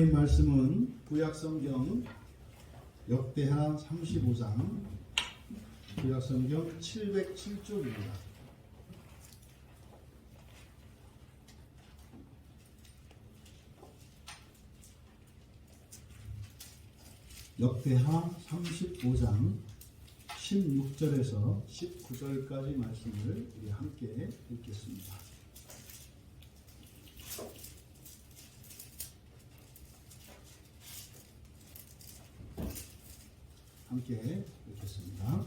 이 말씀은 구약성경 역대하 35장 구약성경 707쪽입니다. 역대하 35장 16절에서 19절까지 말씀을 우리 함께 읽겠습니다. 함께 읽겠습니다.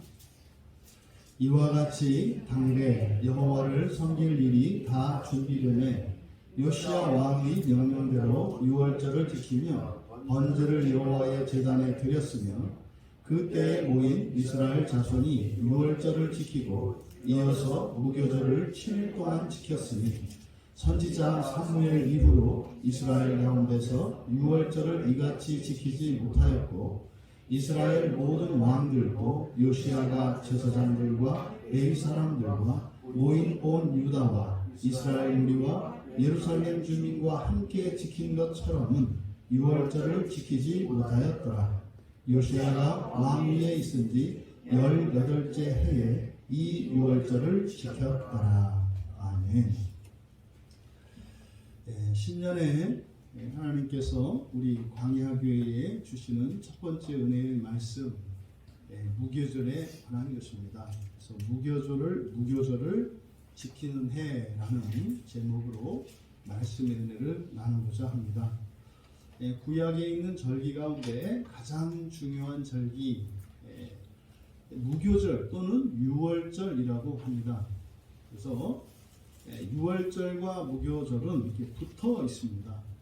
이와 같이 당대 여호와를 섬길 일이 다 준비되매 요시야 왕의 명령대로 유월절을 지키며 번제를 여호와의 제단에 드렸으며 그때에 모인 이스라엘 자손이 유월절을 지키고 이어서 무교절을 7일 동안 지켰으니 선지자 사무엘 이후로 이스라엘 가운데서 유월절을 이같이 지키지 못하였고 이스라엘 모든 왕들도 요시야가 제사장들과 레위 사람들과 모인 온 유다와 이스라엘 무리와 예루살렘 주민과 함께 지킨 것처럼은 유월절을 지키지 못하였더라. 요시야가 왕위에 있은 지 18째 해에 이 유월절을 지켰더라. 아멘. 신년에 하나님께서 우리 광야교회에 주시는 첫 번째 은혜의 말씀, 무교절에 관한 것입니다. 그래서 무교절을 지키는 해라는 제목으로 말씀의 은혜를 나누고자 합니다. 구약에 있는 절기 가운데 가장 중요한 절기, 무교절 또는 유월절이라고 합니다. 그래서 유월절과 무교절은 이렇게 붙어 있습니다.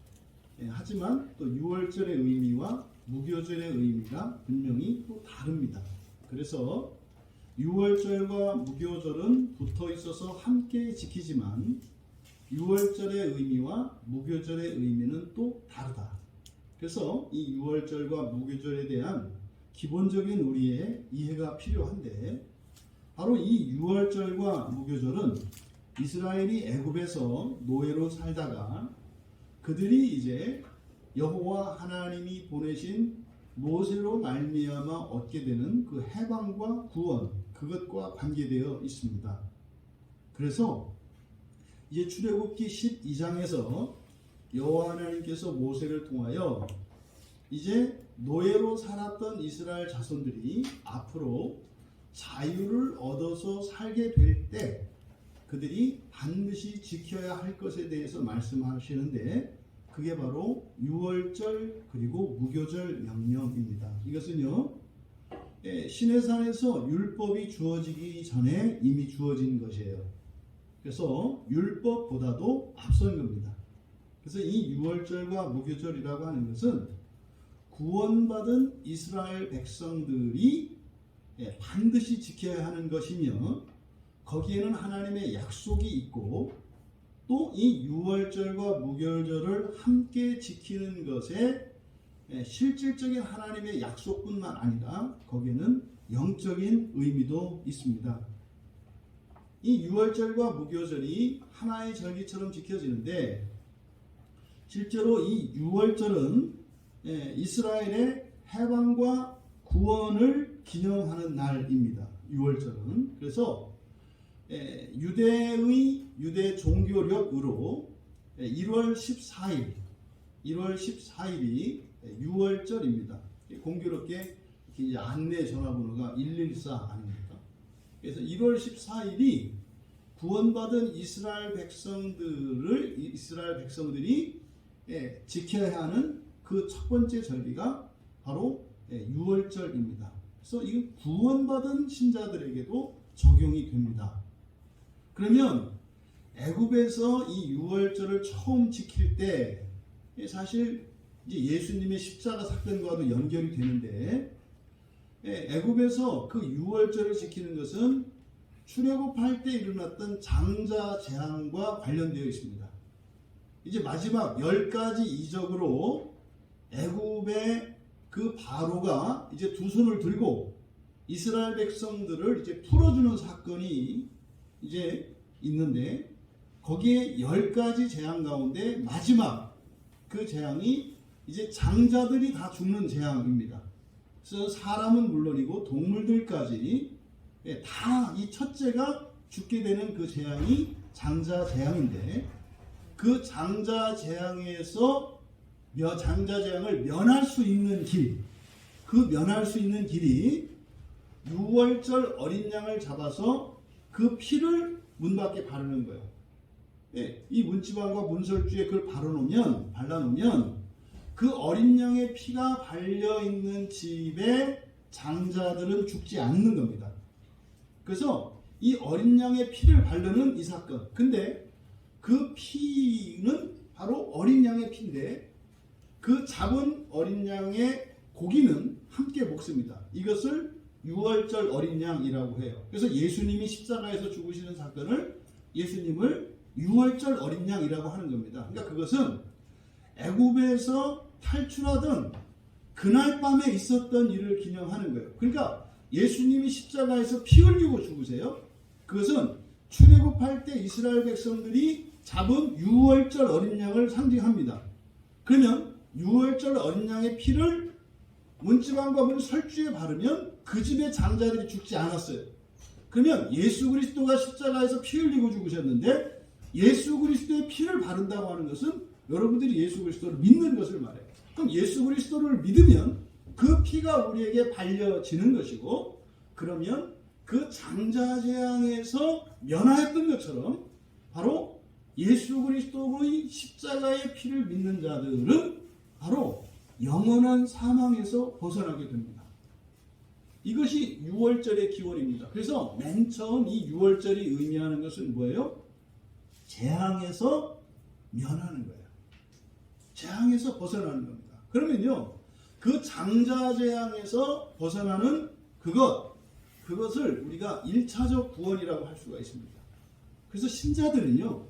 하지만 또 유월절의 의미와 무교절의 의미가 분명히 또 다릅니다. 그래서 유월절과 무교절은 붙어 있어서 함께 지키지만 유월절의 의미와 무교절의 의미는 또 다르다. 그래서 이 유월절과 무교절에 대한 기본적인 우리의 이해가 필요한데, 바로 이 유월절과 무교절은 이스라엘이 애굽에서 노예로 살다가 그들이 이제 여호와 하나님이 보내신 모세로 말미암아 얻게 되는 그 해방과 구원, 그것과 관계되어 있습니다. 그래서 이제 출애굽기 12장에서 여호와 하나님께서 모세를 통하여 이제 노예로 살았던 이스라엘 자손들이 앞으로 자유를 얻어서 살게 될 때 그들이 반드시 지켜야 할 것에 대해서 말씀하시는데, 그게 바로 유월절 그리고 무교절 명령입니다. 이것은요, 시내산에서 율법이 주어지기 전에 이미 주어진 것이에요. 그래서 율법보다도 앞선 겁니다. 그래서 이 유월절과 무교절이라고 하는 것은 구원받은 이스라엘 백성들이 반드시 지켜야 하는 것이며, 거기에는 하나님의 약속이 있고 또 이 유월절과 무교절을 함께 지키는 것에 실질적인 하나님의 약속뿐만 아니라 거기에는 영적인 의미도 있습니다. 이 유월절과 무교절이 하나의 절기처럼 지켜지는데, 실제로 이 유월절은 이스라엘의 해방과 구원을 기념하는 날입니다. 유월절은. 그래서 유대 종교력으로 1월 14일이 유월절입니다. 공교롭게 이제 안내 전화번호가 114 아닙니까? 그래서 1월 14일이 구원받은 이스라엘 백성들이 지켜야 하는 그 첫 번째 절기가 바로 유월절입니다. 그래서 이 구원받은 신자들에게도 적용이 됩니다. 그러면 애굽에서 이 유월절을 처음 지킬 때 사실 이제 예수님의 십자가 사건과도 연결이 되는데, 애굽에서 그 유월절을 지키는 것은 출애굽할 때 일어났던 장자 재앙과 관련되어 있습니다. 이제 마지막 10가지 이적으로 애굽의 그 바로가 이제 두 손을 들고 이스라엘 백성들을 이제 풀어주는 사건이 이제 있는데, 거기에 10가지 재앙 가운데 마지막 그 재앙이 이제 장자들이 다 죽는 재앙입니다. 그래서 사람은 물론이고 동물들까지 다 이 첫째가 죽게 되는 그 재앙이 장자 재앙인데, 그 장자 재앙에서 장자 재앙을 면할 수 있는 길, 그 면할 수 있는 길이 유월절 어린 양을 잡아서 그 피를 문 밖에 바르는 거예요. 이 문지방과 문설주에 그걸 발라놓으면 그 어린 양의 피가 발려있는 집에 장자들은 죽지 않는 겁니다. 그래서 이 어린 양의 피를 바르는 이 사건. 근데 그 피는 바로 어린 양의 피인데, 그 잡은 어린 양의 고기는 함께 먹습니다. 이것을 유월절 어린 양이라고 해요. 그래서 예수님이 십자가에서 죽으시는 사건을 예수님을 유월절 어린 양이라고 하는 겁니다. 그러니까 그것은 애굽에서 탈출하던 그날 밤에 있었던 일을 기념하는 거예요. 그러니까 예수님이 십자가에서 피 흘리고 죽으세요. 그것은 출애굽할 때 이스라엘 백성들이 잡은 유월절 어린 양을 상징합니다. 그러면 유월절 어린 양의 피를 문지방과 문설주에 바르면 그 집의 장자들이 죽지 않았어요. 그러면 예수 그리스도가 십자가에서 피 흘리고 죽으셨는데, 예수 그리스도의 피를 바른다고 하는 것은 여러분들이 예수 그리스도를 믿는 것을 말해요. 그럼 예수 그리스도를 믿으면 그 피가 우리에게 발려지는 것이고, 그러면 그 장자 재앙에서 면하였던 것처럼 바로 예수 그리스도의 십자가의 피를 믿는 자들은 바로 영원한 사망에서 벗어나게 됩니다. 이것이 유월절의 기원입니다. 그래서 맨 처음 이 유월절이 의미하는 것은 뭐예요? 재앙에서 면하는 거예요. 재앙에서 벗어나는 겁니다. 그러면요, 그 장자 재앙에서 벗어나는 그것을 우리가 1차적 구원이라고 할 수가 있습니다. 그래서 신자들은요,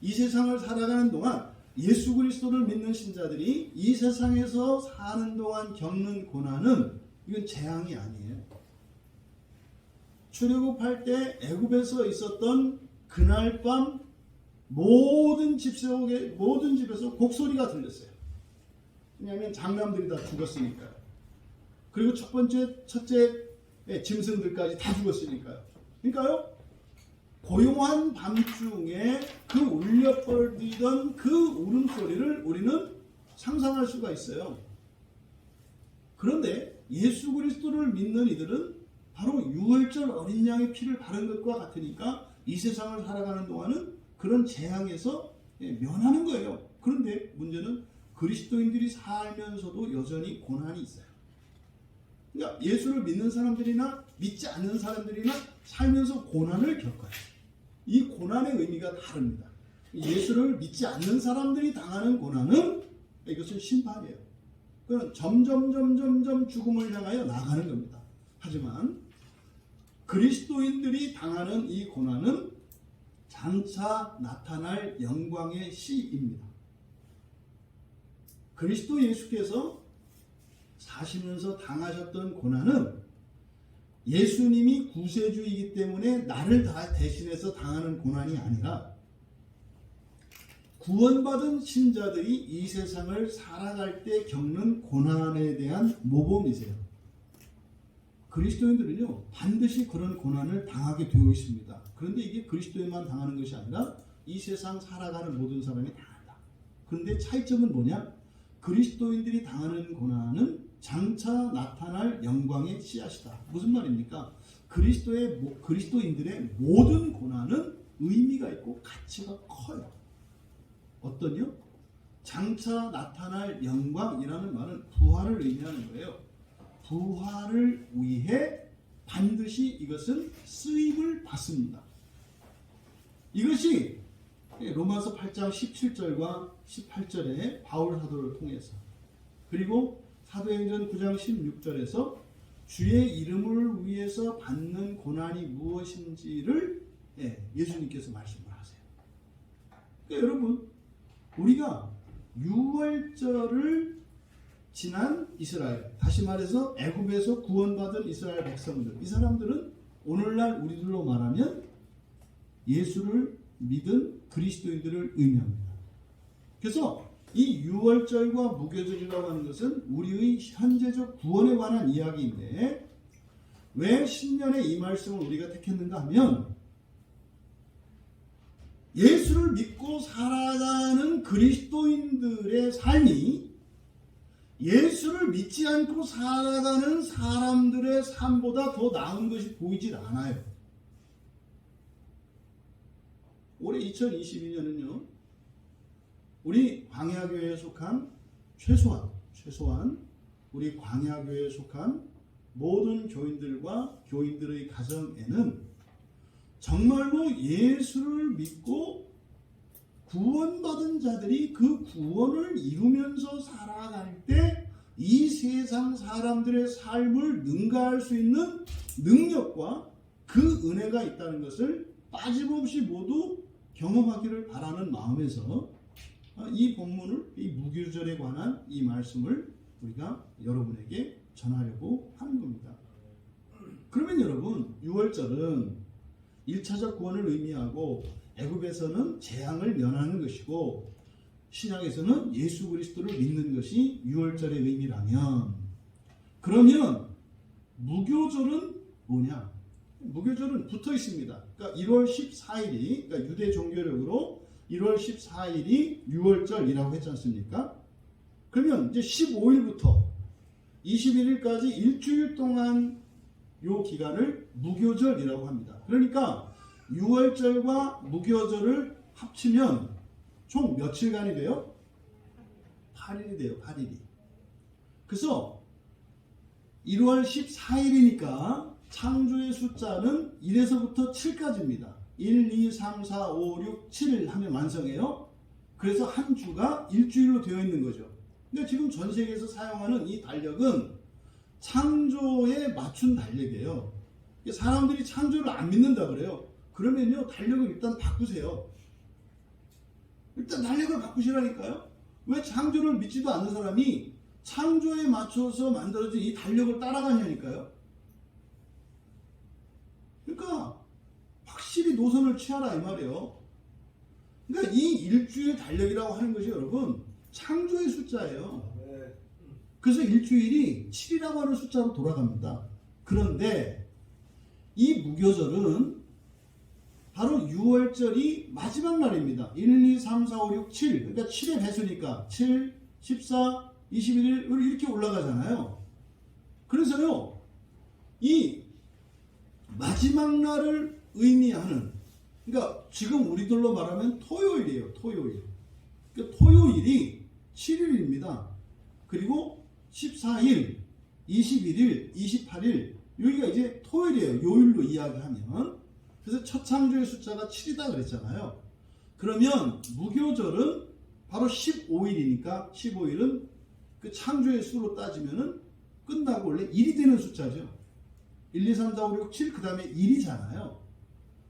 이 세상을 살아가는 동안 예수 그리스도를 믿는 신자들이 이 세상에서 사는 동안 겪는 고난은 이건 재앙이 아니에요. 출애굽할 때 애굽에서 있었던 그날 밤 모든 집에서 곡소리가 들렸어요. 왜냐하면 장남들이 다 죽었으니까요. 그리고 첫째 짐승들까지 다 죽었으니까요. 그러니까요, 고요한 밤중에 그 울려버리던 그 울음소리를 우리는 상상할 수가 있어요. 그런데 예수 그리스도를 믿는 이들은 바로 유월절 어린 양의 피를 바른 것과 같으니까 이 세상을 살아가는 동안은 그런 재앙에서 면하는 거예요. 그런데 문제는 그리스도인들이 살면서도 여전히 고난이 있어요. 그러니까 예수를 믿는 사람들이나 믿지 않는 사람들이나 살면서 고난을 겪어요. 이 고난의 의미가 다릅니다. 예수를 믿지 않는 사람들이 당하는 고난은 이것은 심판이에요. 그건 점점 죽음을 향하여 나가는 겁니다. 하지만 그리스도인들이 당하는 이 고난은 장차 나타날 영광의 시입니다. 그리스도 예수께서 사시면서 당하셨던 고난은 예수님이 구세주이기 때문에 나를 다 대신해서 당하는 고난이 아니라 구원받은 신자들이 이 세상을 살아갈 때 겪는 고난에 대한 모범이세요. 그리스도인들은요, 반드시 그런 고난을 당하게 되어 있습니다. 그런데 이게 그리스도인만 당하는 것이 아니라 이 세상 살아가는 모든 사람이 당한다. 그런데 차이점은 뭐냐? 그리스도인들이 당하는 고난은 장차 나타날 영광의 씨앗이다. 무슨 말입니까? 그리스도인들의 모든 고난은 의미가 있고 가치가 커요. 어떤요? 장차 나타날 영광이라는 말은 부활을 의미하는 거예요. 부활을 위해 반드시 이것은 쓰임을 받습니다. 이것이 로마서 8장 17절과 18절에 바울 사도를 통해서, 그리고 사도행전 9장 16절에서 주의 이름을 위해서 받는 고난이 무엇인지를 예수님께서 말씀을 하세요. 그러니까 여러분, 우리가 유월절을 지난 이스라엘, 다시 말해서 애굽에서 구원받은 이스라엘 백성들, 이 사람들은 오늘날 우리들로 말하면 예수를 믿은 그리스도인들을 의미합니다. 그래서 이 유월절과 무교절이라고 하는 것은 우리의 현재적 구원에 관한 이야기인데 왜 신년에 이 말씀을 우리가 택했는가 하면 예수를 믿고 살아가는 그리스도인들의 삶이 예수를 믿지 않고 살아가는 사람들의 삶보다 더 나은 것이 보이질 않아요. 올해 2022년은요. 우리 광야교회에 속한 최소한 우리 광야교회에 속한 모든 교인들과 교인들의 가정에는 정말로 예수를 믿고 구원받은 자들이 그 구원을 이루면서 살아갈 때 이 세상 사람들의 삶을 능가할 수 있는 능력과 그 은혜가 있다는 것을 빠짐없이 모두 경험하기를 바라는 마음에서 이 본문을, 이 무교절에 관한 이 말씀을 우리가 여러분에게 전하려고 하는 겁니다. 그러면 여러분, 유월절은 1차적 구원을 의미하고 애굽에서는 재앙을 면하는 것이고 신약에서는 예수 그리스도를 믿는 것이 유월절의 의미라면 그러면 무교절은 뭐냐? 무교절은 붙어 있습니다. 그러니까 1월 14일이 그러니까 유대 종교력으로 1월 14일이 유월절이라고 했지 않습니까? 그러면 이제 15일부터 21일까지 일주일 동안 요 기간을 무교절이라고 합니다. 그러니까 유월절과 무교절을 합치면 총 며칠간이 돼요? 8일이 돼요. 8일이. 그래서 1월 14일이니까 창조의 숫자는 1에서부터 7까지입니다. 1, 2, 3, 4, 5, 6, 7 하면 완성해요. 그래서 한 주가 일주일로 되어 있는 거죠. 근데 지금 전 세계에서 사용하는 이 달력은 창조에 맞춘 달력이에요. 사람들이 창조를 안 믿는다 그래요. 그러면요, 달력을 일단 바꾸세요. 일단 달력을 바꾸시라니까요. 왜 창조를 믿지도 않는 사람이 창조에 맞춰서 만들어진 이 달력을 따라가냐니까요. 그러니까 확실히 노선을 취하라 이 말이에요. 그러니까 이 일주일 달력이라고 하는 것이 여러분 창조의 숫자예요. 그래서 일주일이 7이라고 하는 숫자로 돌아갑니다. 그런데 이 무교절은 바로 유월절이 마지막 날입니다. 1, 2, 3, 4, 5, 6, 7. 그러니까 7의 배수니까 7, 14, 21일 이렇게 올라가잖아요. 그래서요, 이 마지막 날을 의미하는, 그러니까 지금 우리들로 말하면 토요일이에요. 토요일. 그러니까 토요일이 7일입니다. 그리고 14일, 21일, 28일 여기가 이제 토요일이에요. 요일로 이야기하면. 그래서 첫 창조의 숫자가 7이다 그랬잖아요. 그러면 무교절은 바로 15일이니까 15일은 그 창조의 수로 따지면은 끝나고 원래 1이 되는 숫자죠. 1, 2, 3, 4, 5, 6, 7 그 다음에 1이잖아요.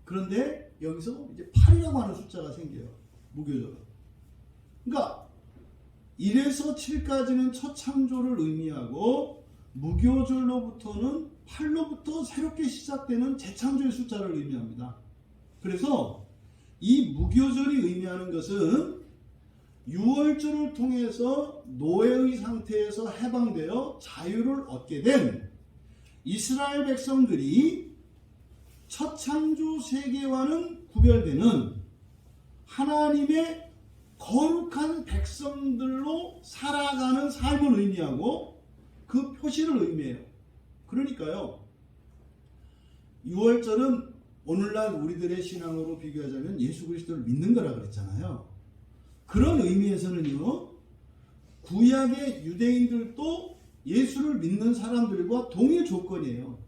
그런데 여기서 이제 8이라고 하는 숫자가 생겨요. 무교절은. 그러니까 1에서 7까지는 첫 창조를 의미하고 무교절로부터는 8로부터 새롭게 시작되는 재창조의 숫자를 의미합니다. 그래서 이 무교절이 의미하는 것은 유월절을 통해서 노예의 상태에서 해방되어 자유를 얻게 된 이스라엘 백성들이 첫 창조 세계와는 구별되는 하나님의 거룩한 백성들로 살아가는 삶을 의미하고 그 표시를 의미해요. 그러니까요, 6월절은 오늘날 우리들의 신앙으로 비교하자면 예수 그리스도를 믿는 거라 그랬잖아요. 그런 의미에서는요, 구약의 유대인들도 예수를 믿는 사람들과 동일 조건이에요.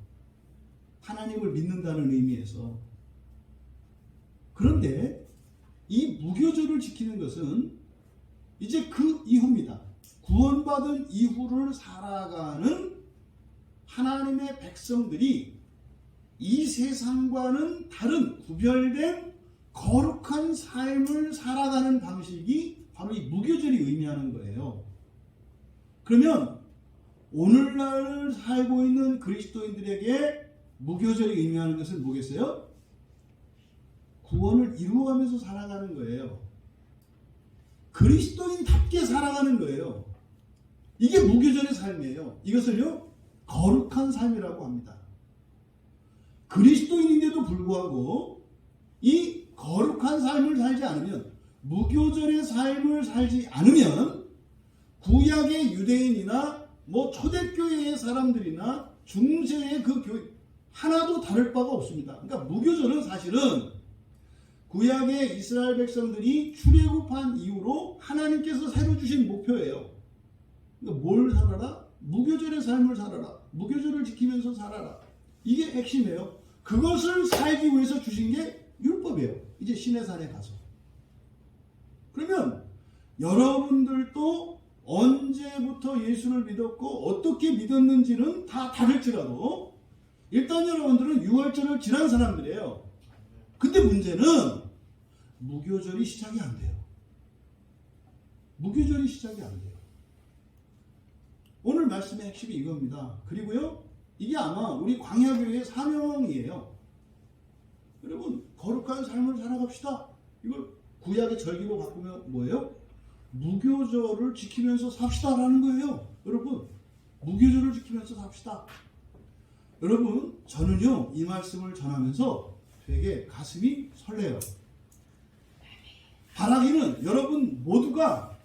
하나님을 믿는다는 의미에서. 그런데 이 무교절을 지키는 것은 이제 그 이후입니다. 구원받은 이후를 살아가는 하나님의 백성들이 이 세상과는 다른 구별된 거룩한 삶을 살아가는 방식이 바로 이 무교절이 의미하는 거예요. 그러면 오늘날 살고 있는 그리스도인들에게 무교절이 의미하는 것은 뭐겠어요? 구원을 이루어가면서 살아가는 거예요. 그리스도인답게 살아가는 거예요. 이게 무교절의 삶이에요. 이것을요, 거룩한 삶이라고 합니다. 그리스도인인데도 불구하고 이 거룩한 삶을 살지 않으면, 무교절의 삶을 살지 않으면 구약의 유대인이나 초대교회의 사람들이나 중세의 그 교회 하나도 다를 바가 없습니다. 그러니까 무교절은 사실은 구약의 이스라엘 백성들이 출애굽한 이후로 하나님께서 새로 주신 목표예요. 그러니까 뭘 살아라? 무교절의 삶을 살아라. 무교절을 지키면서 살아라. 이게 핵심이에요. 그것을 살기 위해서 주신 게 율법이에요. 이제 시내산에 가서. 그러면 여러분들도 언제부터 예수를 믿었고 어떻게 믿었는지는 다 다를지라도 일단 여러분들은 6월절을 지난 사람들이에요. 근데 문제는 무교절이 시작이 안 돼요. 무교절이 시작이 안 돼요. 오늘 말씀의 핵심이 이겁니다. 그리고요, 이게 아마 우리 광야교회의 사명이에요. 여러분, 거룩한 삶을 살아갑시다. 이걸 구약의 절기로 바꾸면 뭐예요? 무교절을 지키면서 삽시다라는 거예요. 여러분, 무교절을 지키면서 삽시다. 여러분, 저는요, 이 말씀을 전하면서 되게 가슴이 설레요. 바라기는 여러분 모두가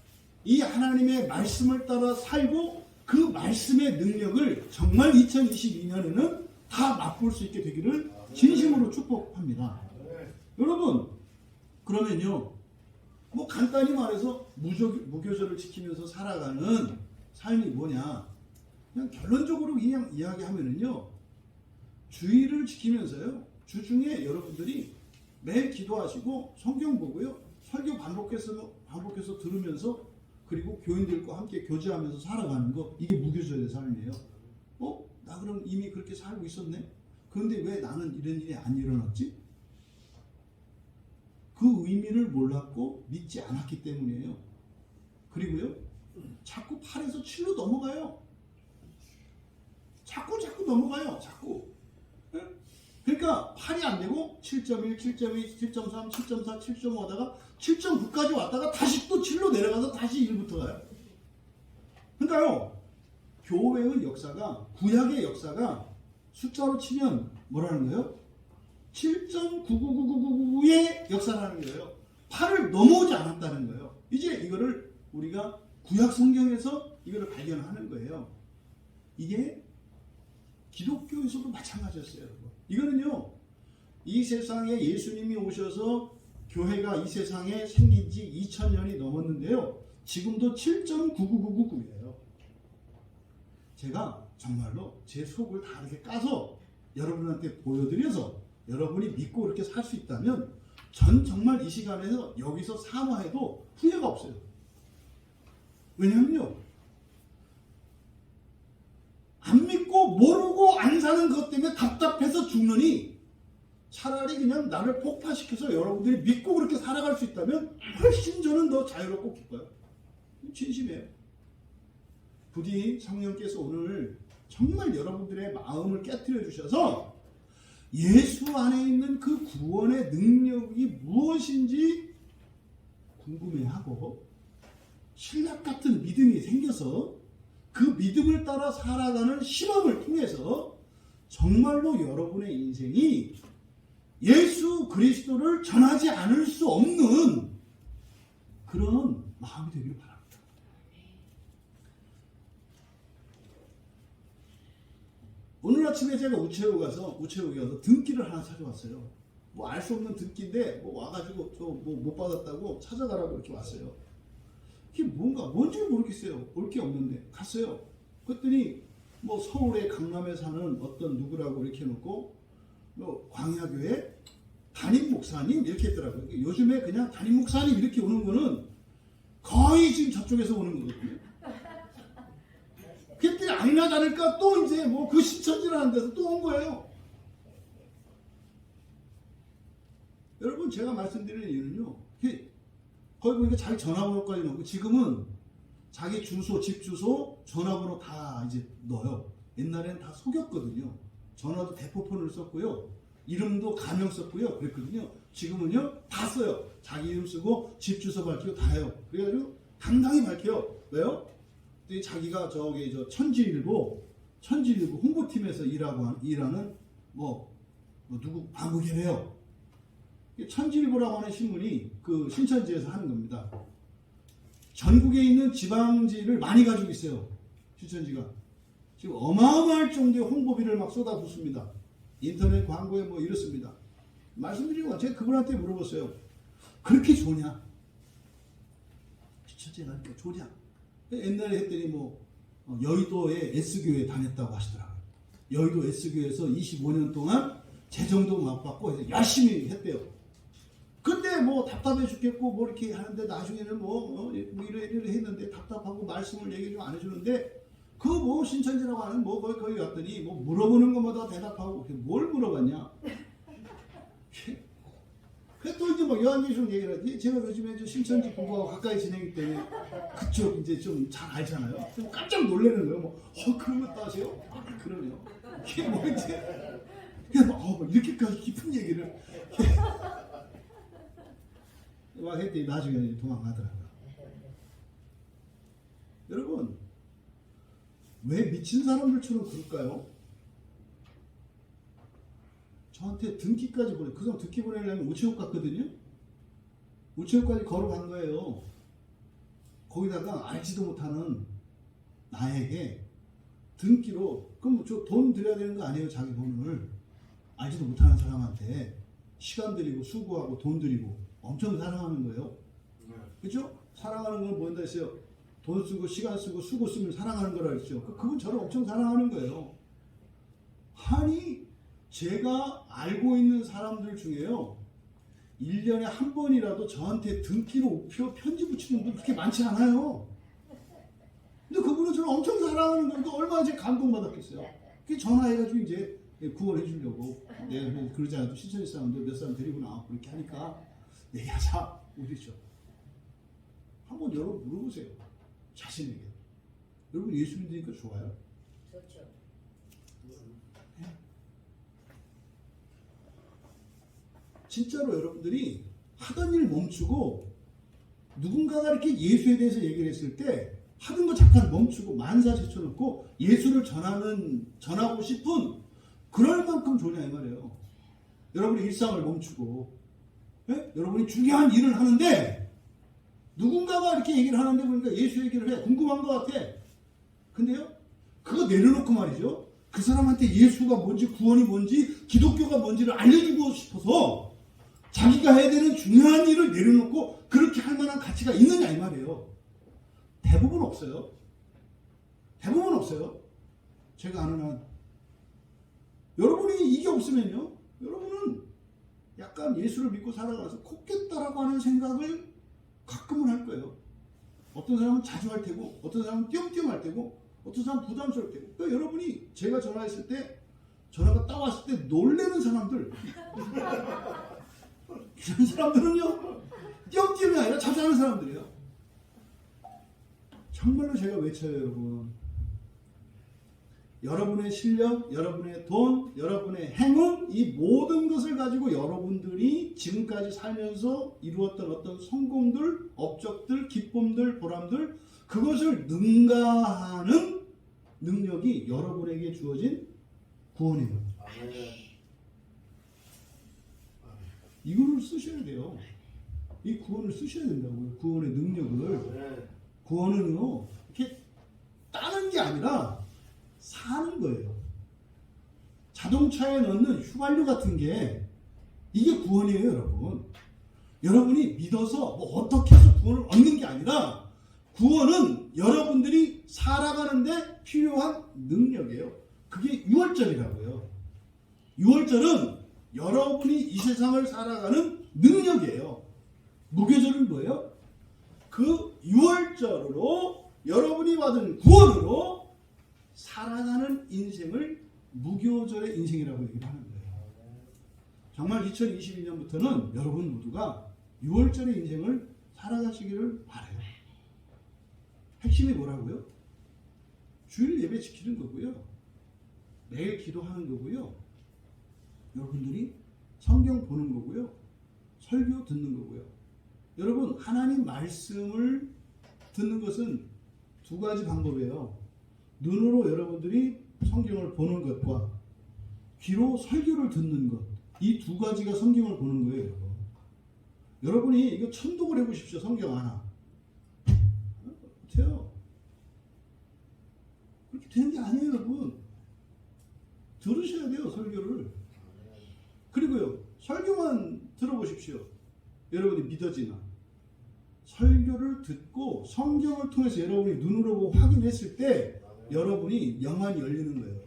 이 하나님의 말씀을 따라 살고 그 말씀의 능력을 정말 2022년에는 다 맛볼 수 있게 되기를 진심으로 축복합니다. 여러분, 그러면요, 간단히 말해서 무교절을 지키면서 살아가는 삶이 뭐냐, 그냥 결론적으로 그냥 이야기하면은요, 주의를 지키면서요, 주중에 여러분들이 매일 기도하시고 성경 보고요, 설교 반복해서 들으면서, 그리고 교인들과 함께 교제하면서 살아가는 거, 이게 무교절의 삶이에요. 나 그럼 이미 그렇게 살고 있었네? 그런데 왜 나는 이런 일이 안 일어났지? 그 의미를 몰랐고 믿지 않았기 때문이에요. 그리고요, 자꾸 8에서 7로 넘어가요. 자꾸 넘어가요. 자꾸. 그러니까 8이 안 되고 7.1, 7.2, 7.3, 7.4, 7.5 하다가 7.9까지 왔다가 다시 또 7로 내려가서 다시 1부터 가요. 그러니까요, 교회의 역사가, 구약의 역사가 숫자로 치면 뭐라는 거예요? 7.99999의 역사라는 거예요. 8을 넘어오지 않았다는 거예요. 이제 이거를 우리가 구약 성경에서 이거를 발견하는 거예요. 이게 기독교에서도 마찬가지였어요. 이거는요, 이 세상에 예수님이 오셔서 교회가 이 세상에 생긴 지 2000년이 넘었는데요, 지금도 7.99999예요. 제가 정말로 제 속을 다 이렇게 까서 여러분한테 보여드려서 여러분이 믿고 이렇게 살 수 있다면 전 정말 이 시간에서 여기서 사과해도 후회가 없어요. 왜냐면요, 안 믿고 모르고 안 사는 것 때문에 답답해서 죽느니 차라리 그냥 나를 폭파시켜서 여러분들이 믿고 그렇게 살아갈 수 있다면 훨씬 저는 더 자유롭고 기뻐요. 진심이에요. 부디 성령께서 오늘 정말 여러분들의 마음을 깨트려 주셔서 예수 안에 있는 그 구원의 능력이 무엇인지 궁금해하고 신약 같은 믿음이 생겨서 그 믿음을 따라 살아가는 실험을 통해서 정말로 여러분의 인생이 예수 그리스도를 전하지 않을 수 없는 그런 마음이 되길 바랍니다. 오늘 아침에 제가 우체국에 가서 등기를 하나 찾아왔어요. 알 수 없는 등기인데 와가지고 저 못 받았다고 찾아가라고 이렇게 왔어요. 이게 뭔지 모르겠어요. 볼 게 없는데 갔어요. 그랬더니 서울의 강남에 사는 어떤 누구라고 이렇게 해놓고 광야교회 담임 목사님 이렇게 했더라고요. 요즘에 그냥 담임 목사님 이렇게 오는 거는 거의 지금 저쪽에서 오는 거거든요. 그랬더니 아니나 다를까 또 이제 그 신천지라는 데서 또 온 거예요. 여러분, 제가 말씀드리는 이유는요, 거기 보니까 자기 전화번호까지 넣고, 지금은 자기 주소, 집 주소, 전화번호 다 이제 넣어요. 옛날에는 다 속였거든요. 전화도 대포폰을 썼고요. 이름도 가명 썼고요. 그랬거든요. 지금은요 다 써요. 자기 이름 쓰고 집 주소 밝히고 다 해요. 그래가지고 당당히 밝혀요. 왜요? 자기가 저기 저 천지일보 홍보팀에서 일하는 누구 아무개래요. 천지일보라고 하는 신문이 그 신천지에서 하는 겁니다. 전국에 있는 지방지를 많이 가지고 있어요. 신천지가 지금 어마어마할 정도의 홍보비를 막 쏟아붓습니다. 인터넷 광고에 뭐 이렇습니다. 말씀드리고 제가 그분한테 물어봤어요. 그렇게 좋냐? 신천지가 그렇게 좋냐? 옛날에 했더니 여의도의 S교회 다녔다고 하시더라고요. 여의도 S교회에서 25년 동안 재정도 못 받고 해서 열심히 했대요. 근데 답답해 죽겠고 이렇게 하는데 나중에는 이래 했는데 답답하고 말씀을 얘기 좀 안 해주는데 신천지라고 하는 거기 갔더니 물어보는 것마다 대답하고 뭘 물어봤냐? 또 이제 요한계시록 얘기를 하지. 제가 요즘에 신천지 공부하고 가까이 지내기 때문에 그쪽 이제 좀 잘 알잖아요. 좀 깜짝 놀라는 거예요. 그런 것도 아세요? 그러네요. 이게 이제 이렇게까지 깊은 얘기를 막 했더니 나중에 도망가더라고요. 여러분 왜 미친 사람들처럼 그럴까요? 저한테 등기까지 보내. 그 사람 등기 보내려면 우체국 갔거든요. 우체국까지 걸어간 거예요. 거기다가 알지도 못하는 나에게 등기로 그럼 저 돈 드려야 되는 거 아니에요? 자기 돈을 알지도 못하는 사람한테 시간 들이고 수고하고 돈 들이고 엄청 사랑하는 거예요. 그죠? 사랑하는 건 뭔다 했어요? 돈 쓰고 시간 쓰고 수고 쓰면 사랑하는 거라 했죠. 그분 저를 엄청 사랑하는 거예요. 아니 제가 알고 있는 사람들 중에요 1년에 한 번이라도 저한테 등기로 우표 편지 붙이는 분 그렇게 많지 않아요. 근데 그분은 저를 엄청 사랑하는 거니까 얼마나 제가 감동받았겠어요. 그게 전화해가지고 이제 구원해 주려고 내가 그러지 않아도 신천지 사람들 몇 사람 데리고 나왔고 그렇게 하니까 얘기하자 그러죠. 한번 여러분 물어보세요. 자신에게. 여러분 예수 믿으니까 좋아요? 좋죠. 진짜로 여러분들이 하던 일 멈추고 누군가가 이렇게 예수에 대해서 얘기를 했을 때 하던 거 잠깐 멈추고 만사 제쳐놓고 예수를 전하고 싶은 그럴 만큼 좋냐 이 말이에요. 여러분이 일상을 멈추고 여러분이 중요한 일을 하는데 누군가가 이렇게 얘기를 하는데 보니까 예수 얘기를 해. 궁금한 것 같아. 근데요 그거 내려놓고 말이죠. 그 사람한테 예수가 뭔지 구원이 뭔지 기독교가 뭔지를 알려주고 싶어서 자기가 해야 되는 중요한 일을 내려놓고 그렇게 할 만한 가치가 있느냐 이 말이에요. 대부분 없어요. 대부분 없어요. 제가 아는 한. 여러분이 이게 없으면요 여러분은 약간 예수를 믿고 살아가서 곱겠다라고 하는 생각을 가끔은 할 거예요. 어떤 사람은 자주 할 테고 어떤 사람은 띄엄띄엄 할 테고 어떤 사람은 부담스러울 테고. 그러니까 여러분이 제가 전화했을 때 전화가 딱 왔을 때 놀래는 사람들 이런 사람들은요 띄엄띄엄이 아니라 자주 하는 사람들이에요. 정말로 제가 외쳐요 여러분. 여러분의 실력, 여러분의 돈, 여러분의 행운 이 모든 것을 가지고 여러분들이 지금까지 살면서 이루었던 어떤 성공들, 업적들, 기쁨들, 보람들 그것을 능가하는 능력이 여러분에게 주어진 구원이에요. 이거를 쓰셔야 돼요. 이 구원을 쓰셔야 된다고요. 구원의 능력을. 구원은요 이렇게 따는 게 아니라 사는 거예요. 자동차에 넣는 휘발유 같은 게 이게 구원이에요 여러분. 여러분이 믿어서 어떻게 해서 구원을 얻는 게 아니라 구원은 여러분들이 살아가는데 필요한 능력이에요. 그게 유월절이라고요. 유월절은 여러분이 이 세상을 살아가는 능력이에요. 무교절은 뭐예요? 그 유월절로 여러분이 받은 구원으로 살아가는 인생을 무교절의 인생이라고 얘기를 하는 거예요. 정말 2022년부터는 여러분 모두가 유월절의 인생을 살아가시기를 바라요. 핵심이 뭐라고요? 주일 예배 지키는 거고요. 매일 기도하는 거고요. 여러분들이 성경 보는 거고요. 설교 듣는 거고요. 여러분, 하나님 말씀을 듣는 것은 두 가지 방법이에요. 눈으로 여러분들이 성경을 보는 것과 귀로 설교를 듣는 것. 이 두 가지가 성경을 보는 거예요. 여러분이 이거 천독을 해보십시오. 성경 하나. 돼요. 그렇게 되는 게 아니에요, 여러분. 들으셔야 돼요, 설교를. 그리고요, 설교만 들어보십시오. 여러분이 믿어지나. 설교를 듣고 성경을 통해서 여러분이 눈으로 보고 확인했을 때 여러분이 영안이 열리는 거예요.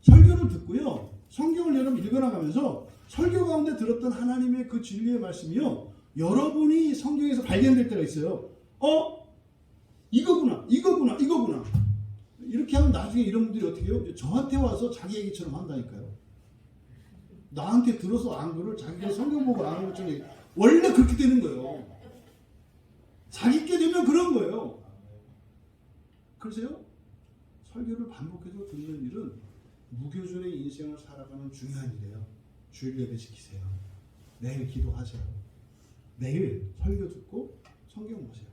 설교를 듣고요, 성경을 여러분 읽어나가면서 설교 가운데 들었던 하나님의 그 진리의 말씀이요, 여러분이 성경에서 발견될 때가 있어요. 이거구나. 이렇게 하면 나중에 이런 분들이 어떻게 해요? 저한테 와서 자기 얘기처럼 한다니까요. 나한테 들어서 안 거를 자기가 성경 보고 아는 것처럼 원래 그렇게 되는 거예요. 자기께 되면 그런 거예요. 그러세요? 설교를 반복해서 듣는 일은 무교절의 인생을 살아가는 중요한 일이에요. 주일 예배 지키세요. 매일 기도하세요. 매일 설교 듣고 성경 보세요.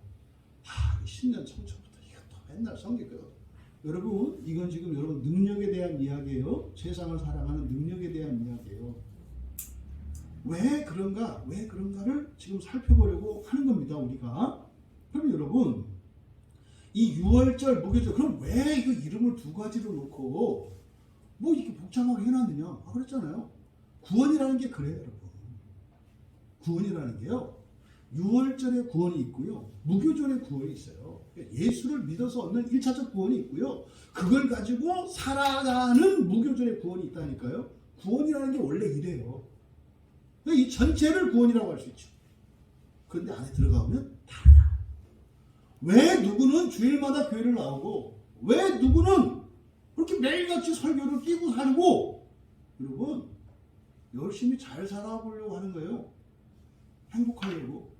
10년 청초부터 이것도 맨날 성경 끄고. 여러분, 이건 지금 여러분 능력에 대한 이야기예요. 세상을 살아가는 능력에 대한 이야기예요. 왜 그런가를 지금 살펴보려고 하는 겁니다, 우리가. 그럼 여러분, 이 6월절 무교절, 그럼 왜 이거 이름을 두 가지로 놓고 뭐 이렇게 복잡하게 해놨느냐? 그랬잖아요. 구원이라는 게 그래요, 여러분. 구원이라는 게요, 6월절에 구원이 있고요, 무교절에 구원이 있어요. 예수를 믿어서 얻는 1차적 구원이 있고요, 그걸 가지고 살아가는 무교절의 구원이 있다니까요. 구원이라는 게 원래 이래요. 이 전체를 구원이라고 할 수 있죠. 그런데 안에 들어가면 다르다. 왜 누구는 주일마다 교회를 나오고, 왜 누구는 그렇게 매일같이 설교를 끼고 살고, 여러분, 열심히 잘 살아보려고 하는 거예요. 행복하려고.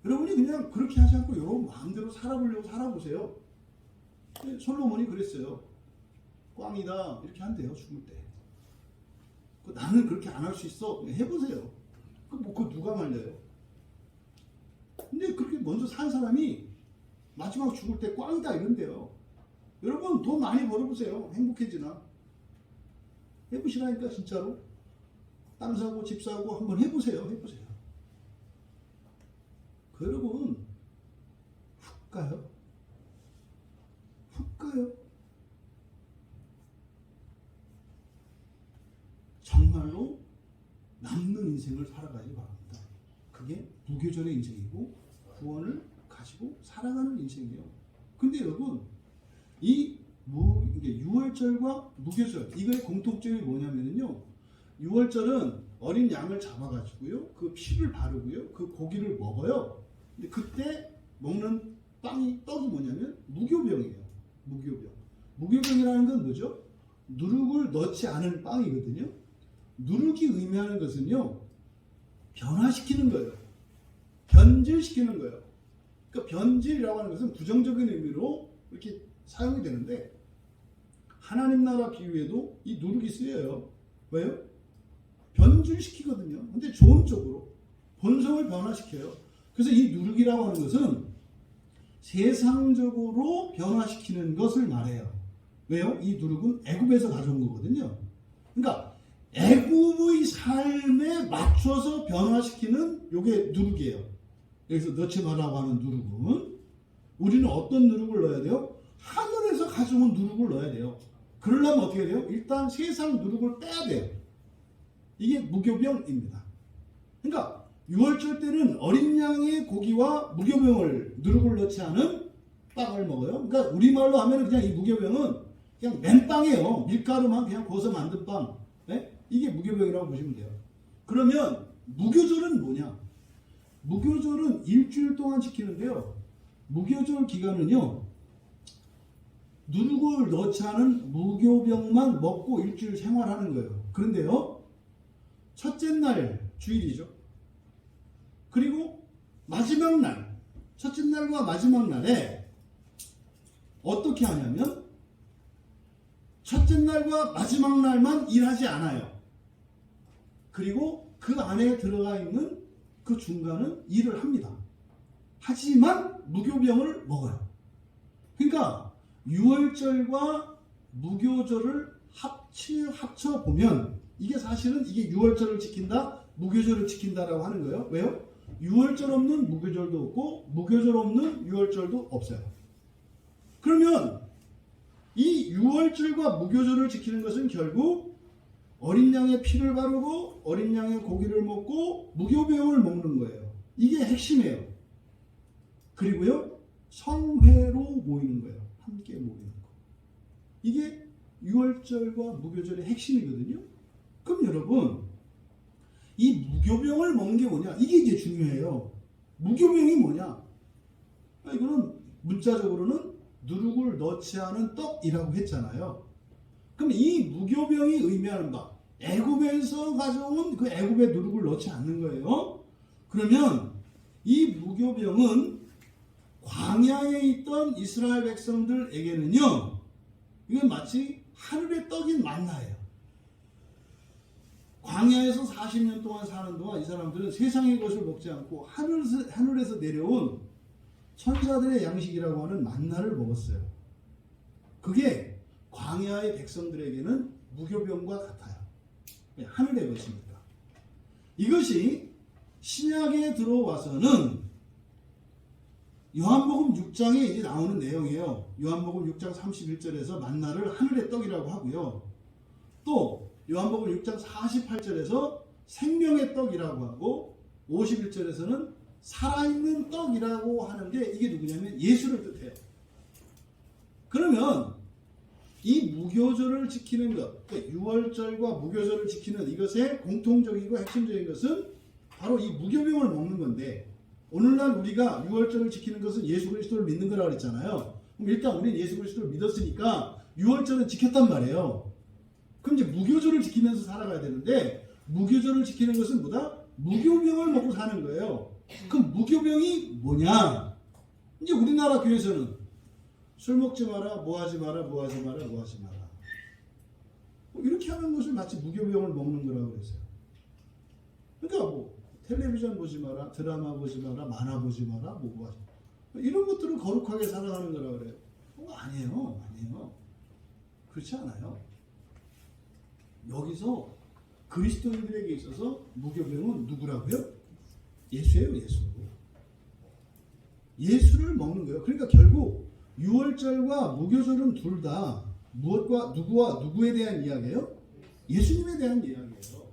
여러분이 그냥 그렇게 하지 않고 여러분 마음대로 살아보려고 살아보세요. 솔로몬이 그랬어요. 꽝이다 이렇게 한대요, 죽을 때. 나는 그렇게 안 할 수 있어. 해보세요. 그거 누가 말려요? 근데 그렇게 먼저 산 사람이 마지막 죽을 때 꽝이다 이런대요. 여러분, 돈 많이 벌어보세요. 행복해지나? 해보시라니까, 진짜로. 땅 사고 집 사고 한번 해보세요. 여러분, 훅 가요. 정말로 남는 인생을 살아가기 바랍니다. 그게 무교절의 인생이고 구원을 가지고 살아가는 인생이에요. 근데 여러분, 이게 6월절과 무교절, 이거의 공통점이 뭐냐면요, 6월절은 어린 양을 잡아가지고요, 그 피를 바르고요, 그 고기를 먹어요. 근데 그때 먹는 떡이 뭐냐면 무교병이에요. 무교병이라는 건 뭐죠? 누룩을 넣지 않은 빵이거든요. 누룩이 의미하는 것은요, 변화시키는 거예요. 변질시키는 거예요. 그러니까 변질이라고 하는 것은 부정적인 의미로 이렇게 사용이 되는데, 하나님 나라 비유에도 이 누룩이 쓰여요. 왜요? 변질시키거든요. 근데 좋은 쪽으로 본성을 변화시켜요. 그래서 이 누룩이라고 하는 것은 세상적으로 변화시키는 것을 말해요. 왜요? 이 누룩은 애굽에서 가져온 거거든요. 그러니까 애굽의 삶에 맞춰서 변화시키는 요게 누룩이에요. 여기서 넣지 말라고 하는 누룩은, 우리는 어떤 누룩을 넣어야 돼요? 하늘에서 가져온 누룩을 넣어야 돼요. 그러려면 어떻게 돼요? 일단 세상 누룩을 빼야 돼요. 이게 무교병입니다. 그러니까 6월절 때는 어린 양의 고기와 무교병을, 누룩을 넣지 않은 빵을 먹어요. 그러니까 우리말로 하면 그냥 이 무교병은 그냥 맨빵이에요. 밀가루만 그냥 구워서 만든 빵. 네? 이게 무교병이라고 보시면 돼요. 그러면 무교절은 뭐냐? 무교절은 일주일 동안 지키는데요, 무교절 기간은요, 누룩을 넣지 않은 무교병만 먹고 일주일 생활하는 거예요. 그런데요, 첫째 날 주일이죠. 그리고 마지막 날, 첫째 날과 마지막 날에 어떻게 하냐면, 첫째 날과 마지막 날만 일하지 않아요. 그리고 그 안에 들어가 있는 그 중간은 일을 합니다. 하지만 무교병을 먹어요. 그러니까 유월절과 무교절을 합쳐보면 이게 사실은 이게 유월절을 지킨다, 무교절을 지킨다라고 하는 거예요. 왜요? 유월절 없는 무교절도 없고 무교절 없는 유월절도 없어요. 그러면 이 유월절과 무교절을 지키는 것은 결국 어린 양의 피를 바르고 어린 양의 고기를 먹고 무교병을 먹는 거예요. 이게 핵심이에요. 그리고요, 성회로 모이는 거예요. 함께 모이는 거. 이게 유월절과 무교절의 핵심이거든요. 그럼 여러분, 이 무교병을 먹는 게 뭐냐? 이게 이제 중요해요. 무교병이 뭐냐? 이거는 문자적으로는 누룩을 넣지 않은 떡이라고 했잖아요. 그럼 이 무교병이 의미하는 바, 애굽에서 가져온 그 애굽의 누룩을 넣지 않는 거예요. 그러면 이 무교병은 광야에 있던 이스라엘 백성들에게는요, 이건 마치 하늘의 떡인 만나예요. 광야에서 40년 동안 사는 동안 이 사람들은 세상의 것을 먹지 않고 하늘에서 내려온 천사들의 양식이라고 하는 만나를 먹었어요. 그게 광야의 백성들에게는 무교병과 같아요. 하늘의 것입니다. 이것이 신약에 들어와서는 요한복음 6장에 이제 나오는 내용이에요. 요한복음 6장 31절에서 만나를 하늘의 떡이라고 하고요. 또 요한복음 6장 48절에서 생명의 떡이라고 하고 51절에서는 살아있는 떡이라고 하는 게 이게 누구냐면 예수를 뜻해요. 그러면 이 무교절을 지키는 것, 그러니까 유월절과 무교절을 지키는 이것의 공통적이고 핵심적인 것은 바로 이 무교병을 먹는 건데, 오늘날 우리가 유월절을 지키는 것은 예수 그리스도를 믿는 거라고 그랬잖아요. 그럼 일단 우리는 예수 그리스도를 믿었으니까 유월절은 지켰단 말이에요. 그럼 이제 무교절을 지키면서 살아가야 되는데, 무교절을 지키는 것은 뭐다? 무교병을 먹고 사는 거예요. 그럼 무교병이 뭐냐? 이제 우리나라 교회에서는 술 먹지 마라, 뭐 하지 마라, 뭐 하지 마라, 뭐 하지 마라. 이렇게 하는 것을 마치 무교병을 먹는 거라고 그랬어요. 그러니까 뭐 텔레비전 보지 마라, 드라마 보지 마라, 만화 보지 마라, 뭐 하지 마라. 이런 것들을 거룩하게 살아가는 거라고 그래요. 아니에요. 아니에요. 그렇지 않아요. 여기서 그리스도인들에게 있어서 무교병은 누구라고요? 예수예요, 예수. 예수를 먹는 거예요. 그러니까 결국 유월절과 무교절은 둘 다 무엇과 누구와 누구에 대한 이야기예요? 예수님에 대한 이야기예요.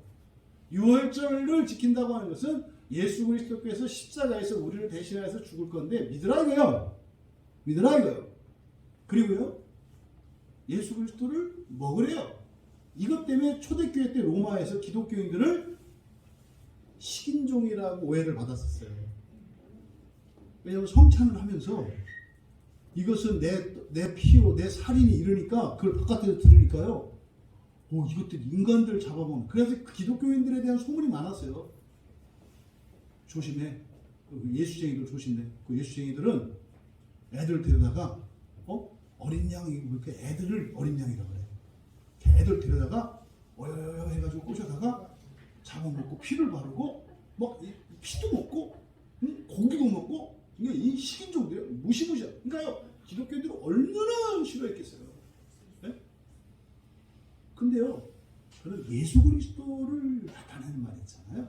유월절을 지킨다고 하는 것은 예수 그리스도께서 십자가에서 우리를 대신해서 죽을 건데 믿으라 이거예요. 믿으라 이거예요. 그리고요, 예수 그리스도를 먹으래요. 이것 때문에 초대교회 때 로마에서 기독교인들을 식인종이라고 오해를 받았었어요. 왜냐하면 성찬을 하면서 이것은 내 피요, 내 살인이 이러니까 그걸 바깥에서 들으니까요. 이것들 인간들 잡아먹는. 그래서 그 기독교인들에 대한 소문이 많았어요. 조심해. 예수쟁이들 조심해. 그 예수쟁이들은 애들 데려다가 어린 양이 이렇게 애들을 어린 양이라고 그래. 애들 데려다가 어여여여 해가지고 꼬셔다가 잡아먹고 피를 바르고 막 피도 먹고 고기도 먹고 이 식인종들이 무시무시해. 그러니까요, 기독교인들이 얼마나 싫어했겠어요. 네? 근데요, 저는 예수 그리스도를 나타내는 말이잖아요.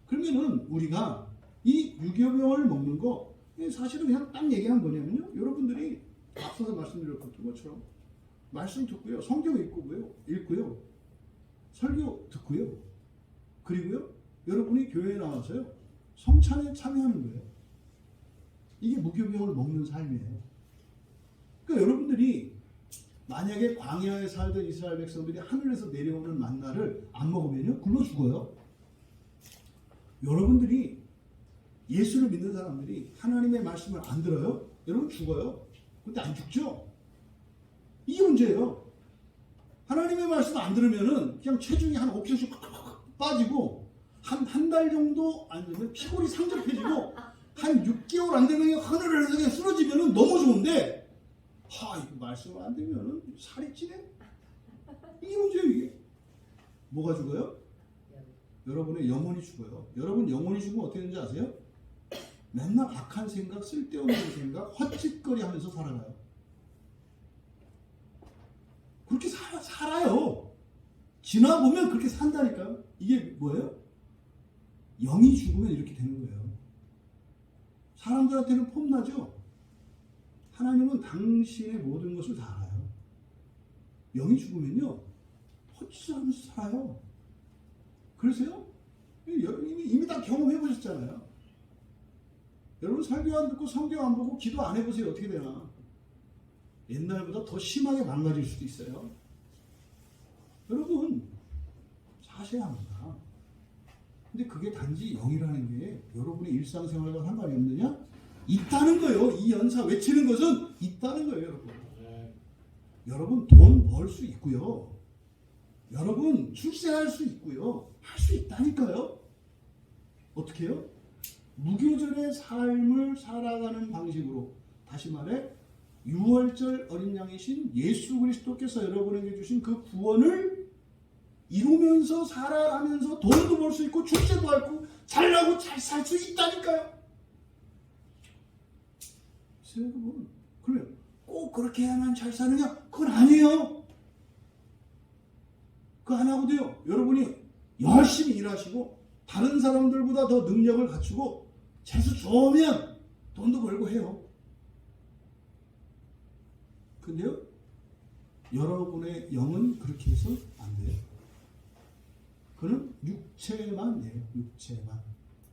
그러면은 우리가 이 유교병을 먹는 거 사실은 그냥 딱 얘기한 거냐면요, 여러분들이 앞서서 말씀드렸던 것처럼 말씀 듣고요, 성경 읽고요, 설교 듣고요, 그리고요, 여러분이 교회에 나와서요, 성찬에 참여하는 거예요. 이게 무교병을 먹는 삶이에요. 그러니까 여러분들이 만약에 광야에 살던 이스라엘 백성들이 하늘에서 내려오는 만나를 안 먹으면요, 굶어 죽어요. 여러분들이 예수를 믿는 사람들이 하나님의 말씀을 안 들어요? 여러분 죽어요. 근데 안 죽죠? 이게 문제예요. 하나님의 말씀 안 들으면은 그냥 체중이 한 5kg씩 빠지고 한 달 정도 안 되면 피골이 상접해지고 한 6개월 안 되면 하늘에서 그냥 쓰러지면은 너무 좋은데, 이거 말씀을 안 들으면은 살이 찌네? 이게 문제예요. 이게 뭐가 죽어요? 여러분의 영혼이 죽어요. 여러분 영혼이 죽으면 어떻게 되는지 아세요? 맨날 악한 생각, 쓸데없는 생각, 헛짓거리 하면서 살아가요. 그렇게 살아요. 지나보면 그렇게 산다니까요. 이게 뭐예요? 영이 죽으면 이렇게 되는 거예요. 사람들한테는 폼나죠? 하나님은 당신의 모든 것을 다 알아요. 영이 죽으면요, 헛짓을 하면서 살아요. 그러세요? 이미 다 경험해 보셨잖아요. 여러분 설교 안 듣고 성경 안 보고 기도 안 해보세요. 어떻게 되나? 옛날보다 더 심하게 망가질 수도 있어요. 여러분 사셔야 합니다. 근데 그게 단지 영이라는 게 여러분의 일상생활과 상관이 없느냐? 있다는 거예요. 이 연사 외치는 것은 있다는 거예요, 여러분. 여러분 돈 벌 수 있고요. 여러분 출세할 수 있고요. 할 수 있다니까요. 어떻게 해요? 무교절의 삶을 살아가는 방식으로, 다시 말해 유월절 어린 양이신 예수 그리스도께서 여러분에게 주신 그 구원을 이루면서 살아가면서 돈도 벌 수 있고 출세도 하고 잘나고 잘 살 수 있다니까요. 그래서 여러분, 그러면 꼭 그렇게 해야만 잘 사느냐? 그건 아니에요. 그거 안 하고 돼요. 여러분이 열심히 일하시고 다른 사람들보다 더 능력을 갖추고 재수 좋으면 돈도 벌고 해요. 근데요, 여러분의 영은 그렇게 해서 안 돼요. 그는 육체만 내요. 육체만.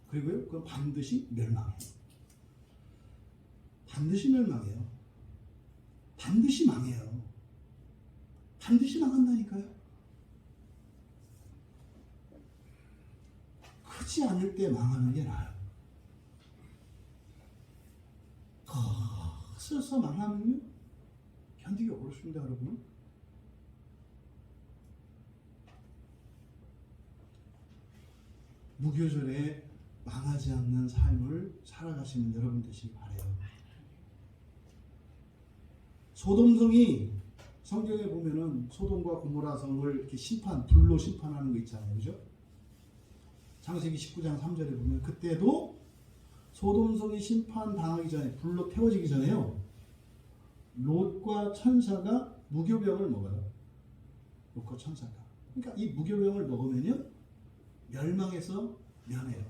그리고요, 그건 반드시 멸망해요. 반드시 멸망해요. 반드시 망해요. 반드시 망한다니까요. 크지 않을 때 망하는 게 나아요. 커서 망하면요, 견디기 어렵습니다, 여러분. 무교절에 망하지 않는 삶을 살아가시는 여러분 되시기 바라요. 소돔성이 성경에 보면은 소돔과 고모라 성을 이렇게 불로 심판하는 거 있잖아요, 그죠? 창세기 19장 3절에 보면 그때도 소돔성이 심판 당하기 전에, 불로 태워지기 전에요, 롯과 천사가 무교병을 먹어요. 롯과 천사가. 그러니까 이 무교병을 먹으면요, 멸망에서 면해요.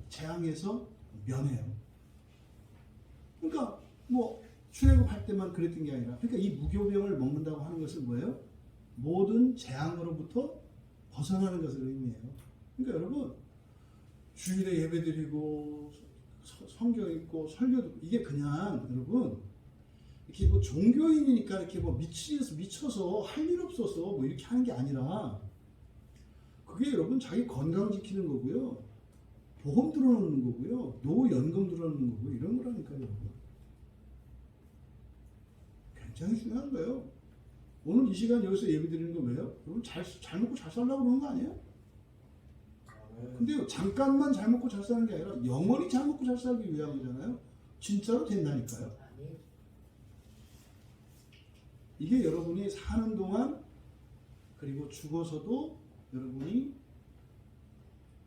재앙에서 면해요. 그러니까 뭐 출애굽할 때만 그랬던 게 아니라, 그러니까 이 무교병을 먹는다고 하는 것은 뭐예요? 모든 재앙으로부터 벗어나는 것을 의미해요. 그러니까 여러분, 주일에 예배드리고 성경 읽고 설교 듣고, 이게 그냥 여러분 이렇게 뭐 종교인이니까 이렇게 뭐 미쳐서 할 일 없어서 뭐 이렇게 하는 게 아니라, 그게 여러분 자기 건강 지키는 거고요, 보험 들어놓는 거고요, 노후연금 들어놓는 거고, 이런 거라니까요, 여러분. 굉장히 중요한 거예요. 오늘 이 시간 여기서 예배 드리는 거 왜요? 여러분 잘 먹고 잘 살려고 그러는 거 아니에요? 근데요, 잠깐만 잘 먹고 잘 사는 게 아니라 영원히 잘 먹고 잘 살기 위한 거잖아요. 진짜로 된다니까요. 이게 여러분이 사는 동안, 그리고 죽어서도 여러분이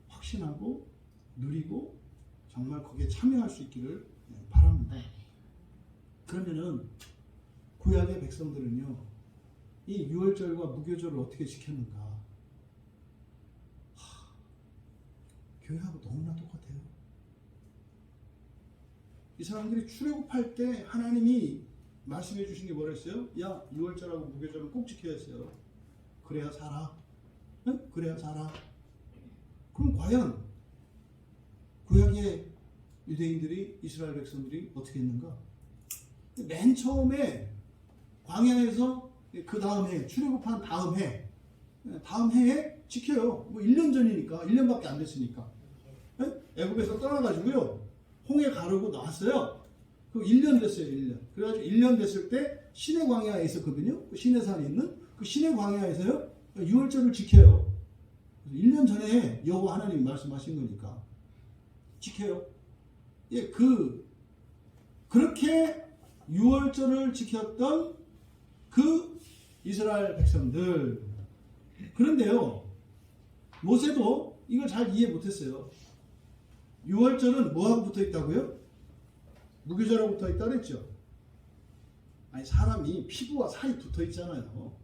확신하고 누리고 정말 거기에 참여할 수 있기를 바랍니다. 그러면은 구약의 백성들은요, 이 유월절과 무교절을 어떻게 지켰는가? 교회하고 너무나 똑같아요. 이 사람들이 출애굽할 때 하나님이 말씀해 주신 게 뭐라 했어요? 야, 유월절하고 무교절은 꼭 지켜야 했어요. 그래야 살아. 응? 그래야 살아. 그럼 과연 구약의 유대인들이, 이스라엘 백성들이 어떻게 했는가? 맨 처음에 광야에서 그 다음 해, 출애굽한 다음 해에 지켜요. 뭐 1년 전이니까, 1년밖에 안 됐으니까. 애굽에서 떠나가지고요, 홍해 가르고 나왔어요. 그 1년 됐어요, 1년. 그래가지고 1년 됐을 때 시내 광야에 있었거든요. 그 시내산에 있는 그 시내 광야에서요, 유월절을 지켜요. 1년 전에 여호와 하나님이 말씀하신 거니까 지켜요. 예, 그렇게 유월절을 지켰던 그 이스라엘 백성들. 그런데요, 모세도 이걸 잘 이해 못했어요. 유월절은 뭐하고 붙어 있다고요? 무교절하고 붙어 있다고 그랬죠. 아니, 사람이 피부와 살이 붙어 있잖아요.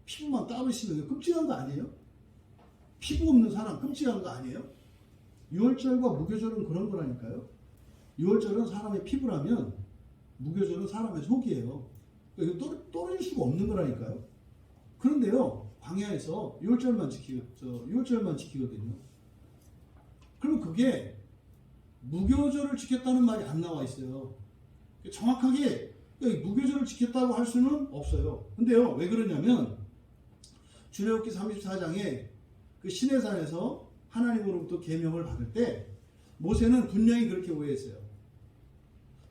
피부만 따로 있으면 끔찍한 거 아니에요? 피부 없는 사람 끔찍한 거 아니에요? 유월절과 무교절은 그런 거라니까요. 유월절은 사람의 피부라면 무교절은 사람의 속이에요. 이거 떨어질 수가 없는 거라니까요. 그런데요, 광야에서 유월절만 지키거든요. 그러면 그게 무교절을 지켰다는 말이 안 나와 있어요. 정확하게 무교절을 지켰다고 할 수는 없어요. 근데요, 왜 그러냐면 출애굽기 34장에 그 시내산에서 하나님으로부터 계명을 받을 때 모세는 분명히 그렇게 오해했어요.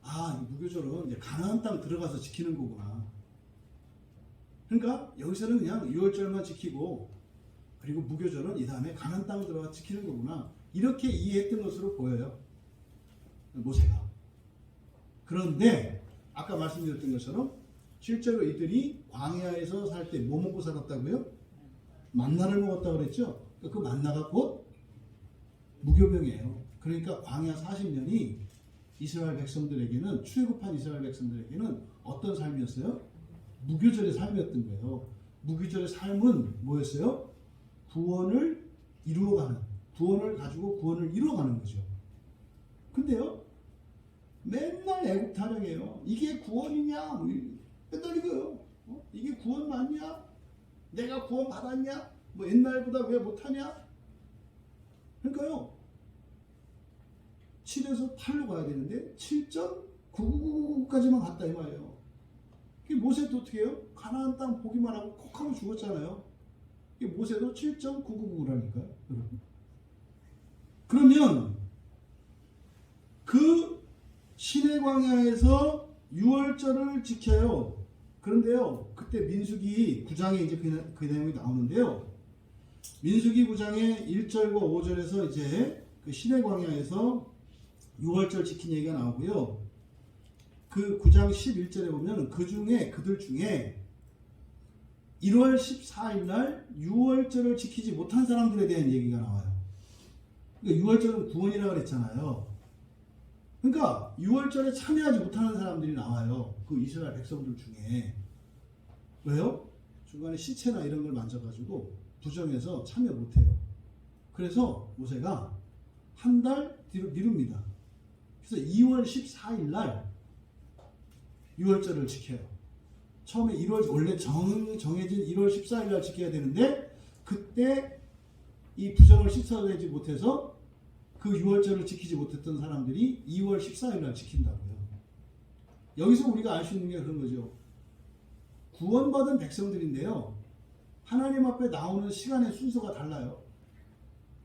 아, 이 무교절은 이제 가나안 땅 들어가서 지키는 거구나. 그러니까 여기서는 그냥 유월절만 지키고 그리고 무교절은 이 다음에 가나안 땅 들어가서 지키는 거구나. 이렇게 이해했던 것으로 보여요. 모세가. 그런데 아까 말씀드렸던 것처럼 실제로 이들이 광야에서 살 때 뭐 먹고 살았다고요? 만나를 먹었다고 그랬죠? 그 만나가 곧 무교병이에요. 그러니까 광야 40년이 이스라엘 백성들에게는, 출애굽한 이스라엘 백성들에게는 어떤 삶이었어요? 무교절의 삶이었던 거예요. 무교절의 삶은 뭐였어요? 구원을 이루어가는, 구원을 가지고 구원을 이루어가는 거죠. 근데요, 맨날 애국 타령이에요. 이게 구원이냐? 맨날 이거요. 이게 구원 맞냐? 내가 구원 받았냐? 뭐 옛날보다 왜 못하냐? 그러니까요, 7에서 8로 가야 되는데 7.999까지만 갔다 이 말이에요. 모세도 어떻게 해요? 가나안 땅 보기만 하고 콕 하고 죽었잖아요. 모세도 7.999라니까요. 그러면 그 시내 광야에서 유월절을 지켜요. 그런데요, 그때 민수기 9장에 이제 그 내용이 나오는데요. 민수기 9장의 1절과 5절에서 이제 그 시내 광야에서 유월절 지킨 얘기가 나오고요. 그 9장 11절에 보면 그들 중에 1월 14일 날 유월절을 지키지 못한 사람들에 대한 얘기가 나와요. 그러니까 유월절은 구원이라고 그랬잖아요. 그러니까 유월절에 참여하지 못하는 사람들이 나와요. 그 이스라엘 백성들 중에. 왜요? 중간에 시체나 이런 걸 만져가지고 부정해서 참여 못해요. 그래서 모세가 한 달 뒤로 미룹니다. 그래서 2월 14일 날 유월절을 지켜요. 처음에 원래 정해진 1월 14일 날 지켜야 되는데 그때 이 부정을 씻어내지 못해서 그 유월절을 지키지 못했던 사람들이 2월 14일 날 지킨다고요. 여기서 우리가 알 수 있는 게 그런 거죠. 구원받은 백성들인데요, 하나님 앞에 나오는 시간의 순서가 달라요.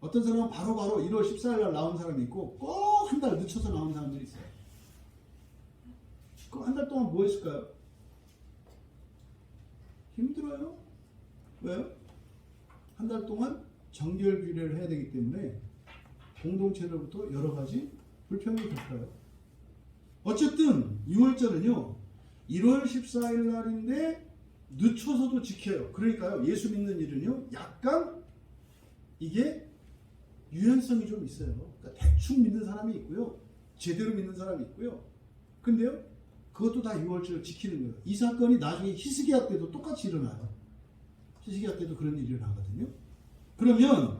어떤 사람은 바로바로 1월 14일 날 나온 사람이 있고 꼭 한 달 늦춰서 나온 사람들이 있어요. 그럼 한 달 동안 뭐 했을까요? 힘들어요. 왜요? 한 달 동안 정결규례를 해야 되기 때문에 공동체로부터 여러 가지 불평이 될까요? 어쨌든 6월절은요 1월 14일 날인데 늦춰서도 지켜요. 그러니까요, 예수 믿는 일은요 약간 이게 유연성이 좀 있어요. 그러니까 대충 믿는 사람이 있고요, 제대로 믿는 사람이 있고요. 근데요, 그것도 다 6월절을 지키는 거예요. 이 사건이 나중에 히스기야 때도 똑같이 일어나요. 히스기야 때도 그런 일이 일어나거든요. 그러면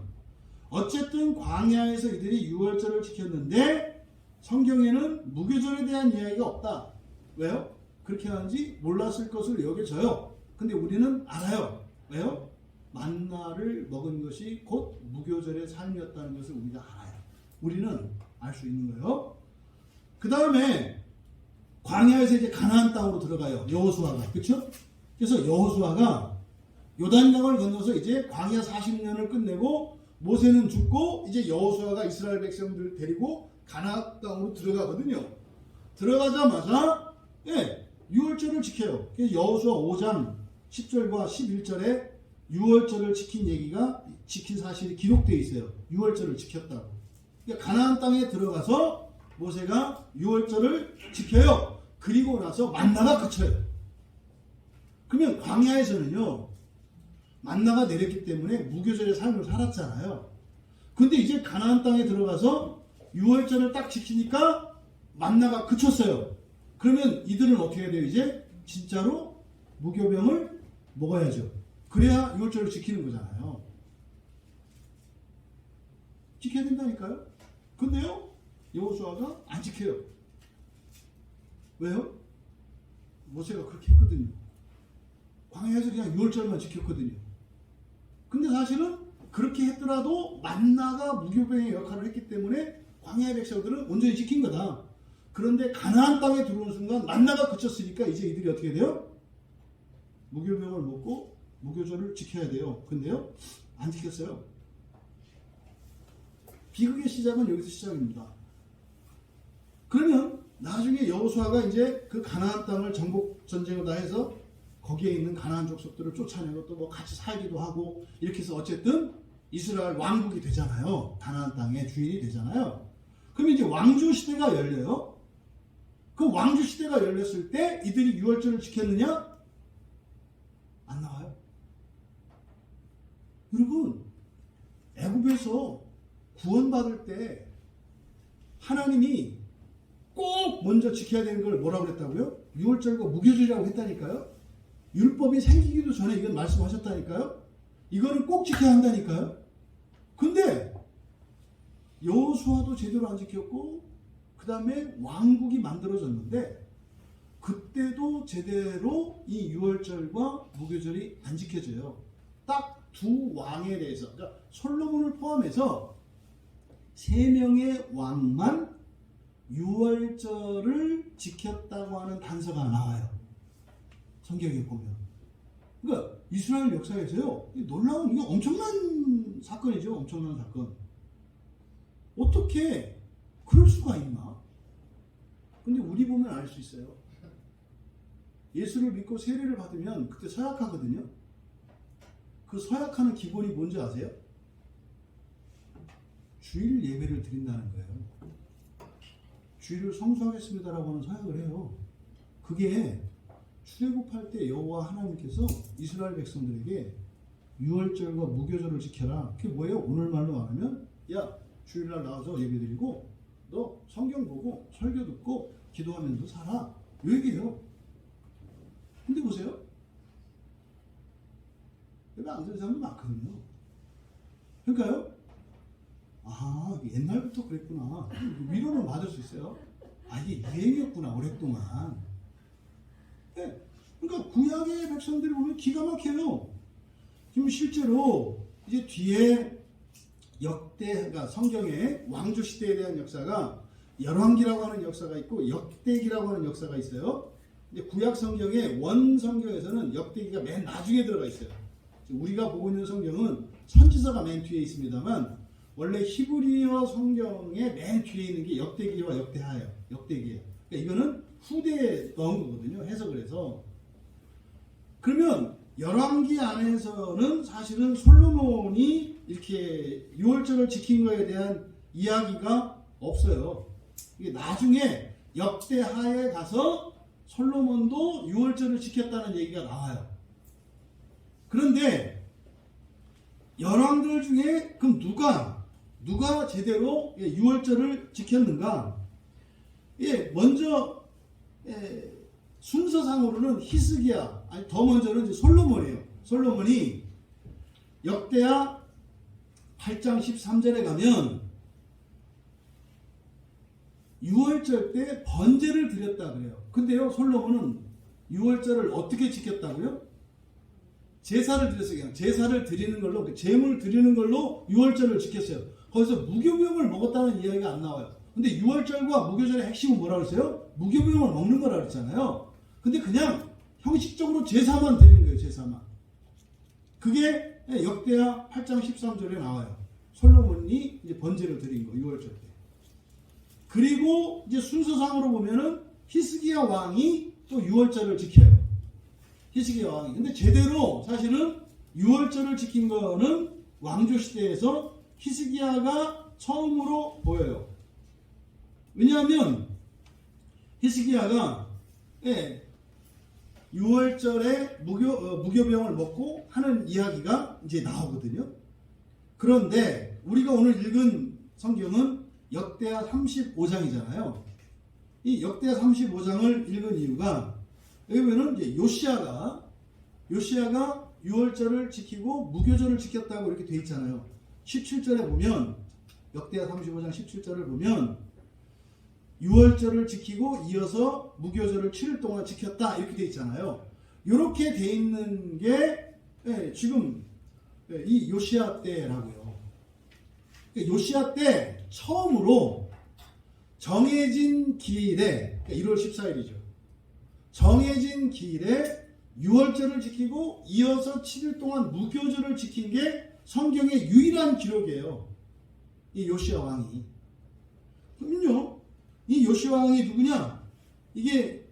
어쨌든 광야에서 이들이 6월절을 지켰는데 성경에는 무교절에 대한 이야기가 없다. 왜요? 그렇게 하는지 몰랐을 것을 여겨져요. 근데 우리는 알아요. 왜요? 만나를 먹은 것이 곧 무교절의 삶이었다는 것을 우리가 알아요. 우리는 알 수 있는 거예요. 그 다음에 광야에서 이제 가나안 땅으로 들어가요. 여호수아가. 그렇죠? 그래서 여호수아가 요단강을 건너서 이제 광야 40년을 끝내고 모세는 죽고 이제 여호수아가 이스라엘 백성들을 데리고 가나안 땅으로 들어가거든요. 들어가자마자 유월절을 지켜요. 그래서 여호수아 5장 10절과 11절에 유월절을 지킨 사실이 기록되어 있어요. 유월절을 지켰다고. 그러니까 가나안 땅에 들어가서 모세가 유월절을 지켜요. 그리고 나서 만나가 그쳐요. 그러면 광야에서는요, 만나가 내렸기 때문에 무교절의 삶을 살았잖아요. 근데 이제 가나안 땅에 들어가서 유월절을 딱 지키니까 만나가 그쳤어요. 그러면 이들은 어떻게 해야 돼요? 이제 진짜로 무교병을 먹어야죠. 그래야 유월절을 지키는 거잖아요. 지켜야 된다니까요. 근데요, 여호수아가 안 지켜요. 왜요? 모세가 그렇게 했거든요. 광야에서 그냥 유월절만 지켰거든요. 근데 사실은 그렇게 했더라도 만나가 무교병의 역할을 했기 때문에 광야의 백성들은 온전히 지킨 거다. 그런데 가나안 땅에 들어오는 순간 만나가 그쳤으니까 이제 이들이 어떻게 돼요? 무교병을 먹고 무교절을 지켜야 돼요. 근데요, 안 지켰어요. 비극의 시작은 여기서 시작입니다. 그러면 나중에 여호수아가 이제 그 가나안 땅을 정복 전쟁을 다 해서 거기에 있는 가나안 족속들을 쫓아내고 또 뭐 같이 살기도 하고 이렇게 해서 어쨌든 이스라엘 왕국이 되잖아요. 가나안 땅의 주인이 되잖아요. 그러면 이제 왕조 시대가 열려요. 그 왕조 시대가 열렸을 때 이들이 유월절을 지켰느냐? 안 나와요. 여러분, 애굽에서 구원받을 때 하나님이 꼭 먼저 지켜야 되는 걸 뭐라고 그랬다고요? 유월절과 무교절이라고 했다니까요. 율법이 생기기도 전에 이건 말씀하셨다니까요. 이거는 꼭 지켜야 한다니까요. 근데 여호수아도 제대로 안 지켰고 그 다음에 왕국이 만들어졌는데 그때도 제대로 이 유월절과 무교절이 안 지켜져요. 딱 두 왕에 대해서, 그러니까 솔로몬을 포함해서 3명의 왕만 유월절을 지켰다고 하는 단서가 나와요. 성경에 보면. 그러니까 이스라엘 역사에서요, 놀라운, 이게 엄청난 사건이죠. 엄청난 사건. 어떻게 그럴 수가 있나? 근데 우리 보면 알 수 있어요. 예수를 믿고 세례를 받으면 그때 서약하거든요. 그 서약하는 기본이 뭔지 아세요? 주일 예배를 드린다는 거예요. 주일을 성수하겠습니다라고 하는 서약을 해요. 그게 출애굽할 때 여호와 하나님께서 이스라엘 백성들에게 유월절과 무교절을 지켜라. 그게 뭐예요? 오늘 말로 말하면, 야, 주일날 나와서 예배드리고 너 성경 보고 설교 듣고 기도하면서 살아. 이 얘기예요. 근데 보세요. 예배 안 드리는 사람도 많거든요. 그러니까요. 아, 옛날부터 그랬구나. 위로는 받을 수 있어요. 아, 이게 유행이었구나, 오랫동안. 네. 그러니까 구약의 백성들이 보면 기가 막혀요. 지금 실제로 이제 뒤에 역대가 성경에 왕조 시대에 대한 역사가 열왕기라고 하는 역사가 있고 역대기라고 하는 역사가 있어요. 이제 구약 성경의 원 성경에서는 역대기가 맨 나중에 들어가 있어요. 우리가 보고 있는 성경은 선지서가 맨 뒤에 있습니다만 원래 히브리어 성경의 맨 뒤에 있는 게 역대기와 역대하예요. 역대기예요. 그러니까 이거는 후대에 넣은 거거든요. 해석을 해서. 그러면 열왕기 안에서는 사실은 솔로몬이 이렇게 유월절을 지킨 거에 대한 이야기가 없어요. 이게 나중에 역대하에 가서 솔로몬도 유월절을 지켰다는 얘기가 나와요. 그런데 열왕들 중에 그럼 누가 제대로 유월절을 지켰는가? 예, 먼저 순서상으로는 히스기야, 아니 더 먼저는 이제 솔로몬이에요. 솔로몬이 역대하 8장 13절에 가면 유월절 때 번제를 드렸다 그래요. 근데요, 솔로몬은 유월절을 어떻게 지켰다고요? 제사를 드렸어요. 그냥 제사를 드리는 걸로, 제물 드리는 걸로 유월절을 지켰어요. 거기서 무교병을 먹었다는 이야기가 안 나와요. 근데 유월절과 무교절의 핵심은 뭐라고 했어요? 무교병을 먹는 거라고 했잖아요. 근데 그냥 형식적으로 제사만 드리는 거예요. 제사만. 그게 역대하 8장 13절에 나와요. 솔로몬이 이제 번제를 드린 거, 유월절 때. 그리고 이제 순서상으로 보면은 히스기야 왕이 또 유월절을 지켜요. 히스기야 왕이. 근데 제대로 사실은 유월절을 지킨 거는 왕조 시대에서 히스기야가 처음으로 보여요. 왜냐하면 히스기야가 6월절에 무교병을 먹고 하는 이야기가 이제 나오거든요. 그런데 우리가 오늘 읽은 성경은 역대하 35장이잖아요. 이 역대하 35장을 읽은 이유가 여기 보면은 이제 요시아가 6월절을 지키고 무교절을 지켰다고 이렇게 돼 있잖아요. 17절에 보면 역대하 35장 17절을 보면 6월절을 지키고 이어서 무교절을 7일 동안 지켰다 이렇게 돼 있잖아요. 이렇게 돼 있는 게 지금 이 요시아 때라고요. 요시아 때 처음으로 정해진 기일에 1월 14일이죠. 정해진 기일에 6월절을 지키고 이어서 7일 동안 무교절을 지킨 게 성경의 유일한 기록이에요. 이 요시아 왕이. 그럼요. 이 요시아 왕이 누구냐? 이게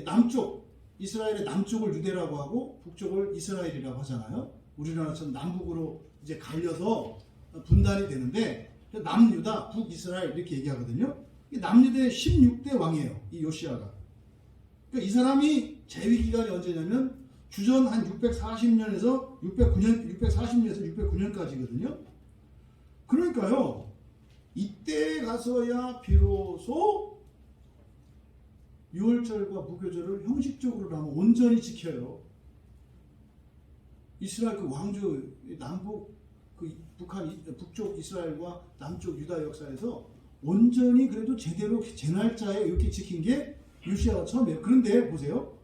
남쪽, 이스라엘의 남쪽을 유대라고 하고 북쪽을 이스라엘이라고 하잖아요. 우리나라처럼 남북으로 이제 갈려서 분단이 되는데 남유다, 북이스라엘 이렇게 얘기하거든요. 남유다의 16대 왕이에요. 이 요시아가. 그러니까 이 사람이 재위 기간이 언제냐면 주전 한 640년에서 609년까지거든요. 그러니까요. 이때 가서야 비로소 6월절과 무교절을 형식적으로라면 온전히 지켜요. 이스라엘 그 왕조 남북 북쪽 이스라엘과 남쪽 유다 역사에서 온전히 그래도 제대로 제 날짜에 이렇게 지킨 게 요시아가 처음이에요. 그런데 보세요.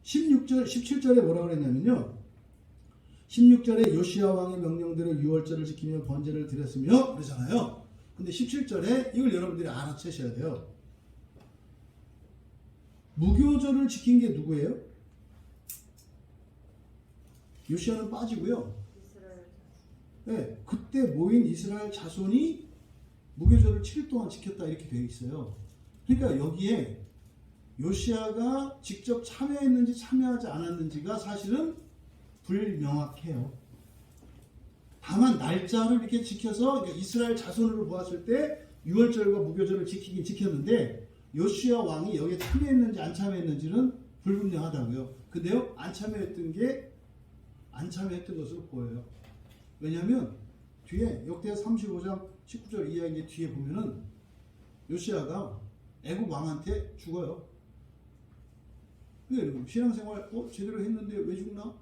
17절에 뭐라고 그랬냐면요. 16절에 요시아 왕의 명령대로 6월절을 지키며 번제를 드렸으며 그러잖아요. 근데 17절에 이걸 여러분들이 알아채셔야 돼요. 무교절을 지킨 게 누구예요? 요시아는 빠지고요. 네, 그때 모인 이스라엘 자손이 무교절을 7일 동안 지켰다 이렇게 되어 있어요. 그러니까 여기에 요시아가 직접 참여했는지 참여하지 않았는지가 사실은 불명확해요. 다만 날짜를 이렇게 지켜서 이스라엘 자손으로 보았을 때 6월절과 무교절을 지키긴 지켰는데 요시아 왕이 여기에 참여했는지 안 참여했는지는 불분명하다고요. 근데요, 안 참여했던 것으로 보여요. 왜냐하면 뒤에 역대하 35장 19절 이야기 뒤에 보면은 요시아가 애굽 왕한테 죽어요. 신앙생활 제대로 했는데 왜 죽나?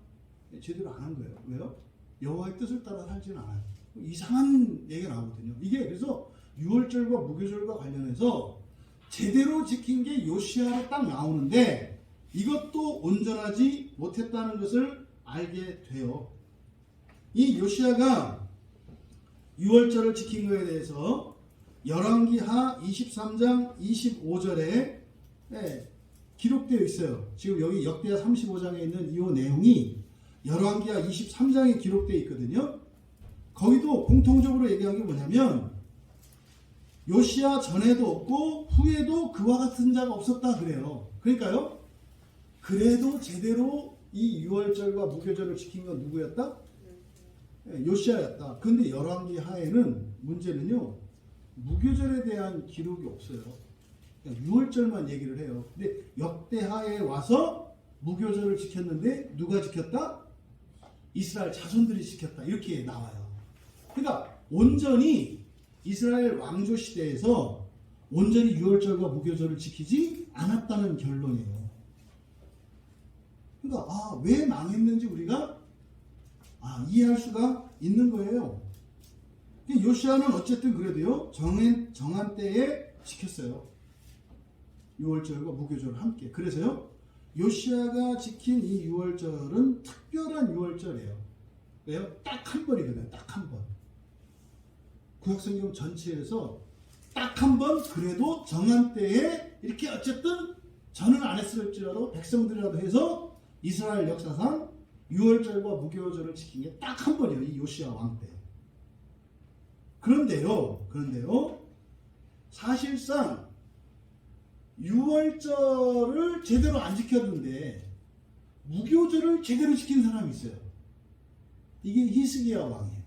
제대로 안 한 거예요. 왜요? 여호와의 뜻을 따라 살지는 않아요. 이상한 얘기가 나오거든요. 이게 그래서 6월절과 무교절과 관련해서 제대로 지킨 게 요시아로 딱 나오는데 이것도 온전하지 못했다는 것을 알게 돼요. 이 요시아가 6월절을 지킨 것에 대해서 열왕기하 23장 25절에 기록되어 있어요. 지금 여기 역대하 35장에 있는 이 내용이 열왕기하 23장에 기록되어 있거든요. 거기도 공통적으로 얘기한 게 뭐냐면 요시아 전에도 없고 후에도 그와 같은 자가 없었다 그래요. 그러니까요. 그래도 제대로 이 6월절과 무교절을 지킨 건 누구였다? 요시아였다. 그런데 열왕기하에는 문제는요. 무교절에 대한 기록이 없어요. 6월절만 얘기를 해요. 근데 역대하에 와서 무교절을 지켰는데 누가 지켰다? 이스라엘 자손들이 지켰다. 이렇게 나와요. 그러니까 온전히 이스라엘 왕조 시대에서 온전히 6월절과 무교절을 지키지 않았다는 결론이에요. 그러니까 왜 망했는지 우리가 이해할 수가 있는 거예요. 요시아는 어쨌든 그래도요 정한 때에 지켰어요. 6월절과 무교절을 함께. 그래서요 요시아가 지킨 이 6월절은 특별한 6월절이에요. 왜요? 딱 한 번이거든요. 딱 한 번. 구약성경 전체에서 딱 한 번 그래도 정한 때에 이렇게 어쨌든 저는 안 했을지라도 백성들이라도 해서 이스라엘 역사상 6월절과 무교절을 지킨 게 딱 한 번이에요. 이 요시아 왕 때. 그런데요. 사실상 6월절을 제대로 안 지켰는데 무교절을 제대로 지킨 사람이 있어요. 이게 히스기야 왕이에요.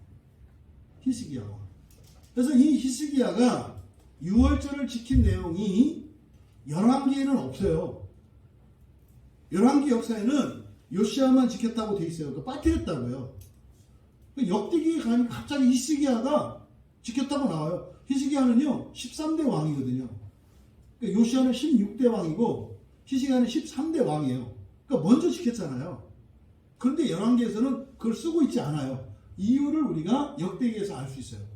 히스기야 왕. 그래서 이 히스기야가 6월절을 지킨 내용이 열왕기에는 없어요. 열왕기 역사에는 요시야만 지켰다고 돼 있어요. 그러니까 빠뜨렸다고요. 역대기에 가니 갑자기 히스기야가 지켰다고 나와요. 히스기야는요 13대 왕이거든요. 그러니까 요시야는 16대 왕이고 히스기야는 13대 왕이에요. 그러니까 먼저 지켰잖아요. 그런데 열왕기에서는 그걸 쓰고 있지 않아요. 이유를 우리가 역대기에서 알 수 있어요.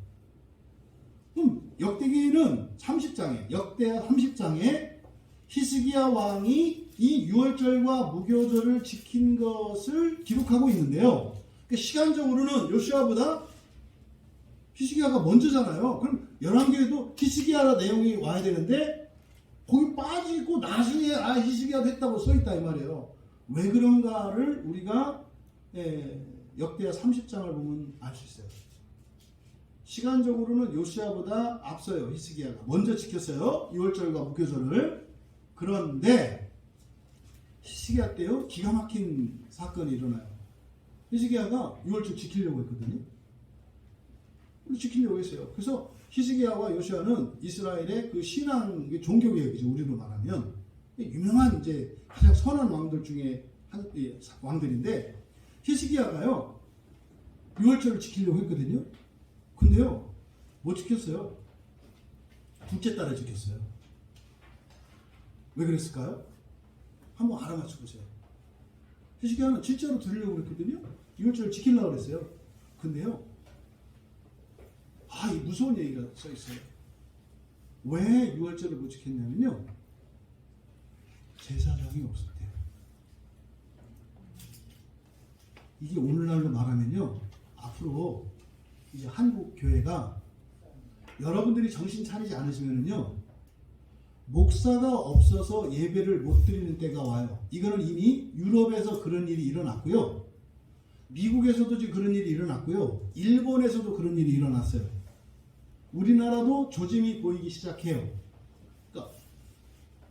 그럼 역대기는 30장에 역대하 30장에 히스기야 왕이 이 유월절과 무교절을 지킨 것을 기록하고 있는데요. 그러니까 시간적으로는 요시야보다 히스기야가 먼저잖아요. 그럼 열왕기에도 히스기야 내용이 와야 되는데 거기 빠지고 나중에 히스기야도 했다고 써있다 이 말이에요. 왜 그런가를 우리가 역대하 30장을 보면 알 수 있어요. 시간적으로는 요시야보다 앞서요. 히스기야가 먼저 지켰어요. 유월절과 무교절을. 그런데 히스기야 때요 기가 막힌 사건이 일어나요. 히스기야가 유월절 지키려고 했거든요. 지키려고 했어요. 그래서 히스기야와 요시야는 이스라엘의 그 신앙 종교개혁이죠. 우리로 말하면 유명한 이제 가장 선한 왕들 중에 한 왕들인데 히스기야가요 유월절을 지키려고 했거든요. 근데요 못 지켰어요. 둘째 달에 지켰어요. 왜 그랬을까요? 한번 알아맞혀 보세요. 히스기야는 진짜로 드리려고 그랬거든요. 유월절을 지키려고 그랬어요. 근데요 이 무서운 얘기가 써 있어요. 왜 유월절을 못 지켰냐면요 제사장이 없었대요. 이게 오늘날로 말하면요 앞으로 이제 한국 교회가 여러분들이 정신 차리지 않으시면요 목사가 없어서 예배를 못 드리는 때가 와요. 이거는 이미 유럽에서 그런 일이 일어났고요. 미국에서도 지금 그런 일이 일어났고요. 일본에서도 그런 일이 일어났어요. 우리나라도 조짐이 보이기 시작해요. 그러니까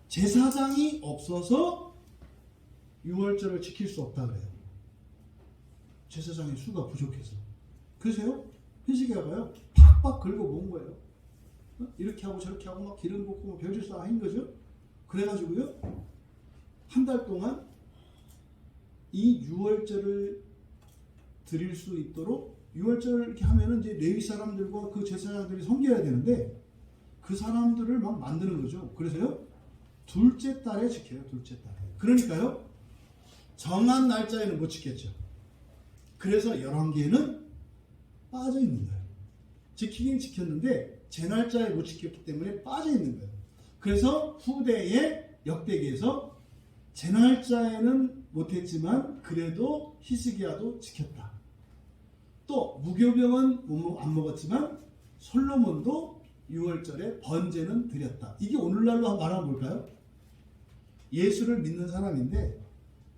제사장이 없어서 유월절을 지킬 수 없다 그래요. 제사장의 수가 부족해서. 그래서요 히스기야가요 팍팍 긁어 모은 거예요. 이렇게 하고 저렇게 하고 막 기름 붓고 별짓 다 한 거죠. 그래가지고요 한 달 동안 이 유월절을 드릴 수 있도록 유월절 이렇게 하면은 이제 레위 사람들과 그 제사장들이 섬겨야 되는데 그 사람들을 막 만드는 거죠. 그래서요 둘째 달에 지켜요. 둘째 달에. 그러니까요 정한 날짜에는 못 지켰죠. 그래서 열왕기에는 빠져 있는 거예요. 지키긴 지켰는데 제 날짜에 못 지켰기 때문에 빠져 있는 거예요. 그래서 후대의 역대기에서 제 날짜에는 못했지만 그래도 히스기야도 지켰다. 또 무교병은 안 먹었지만 솔로몬도 유월절에 번제는 드렸다. 이게 오늘날로 말하면 뭘까요? 예수를 믿는 사람인데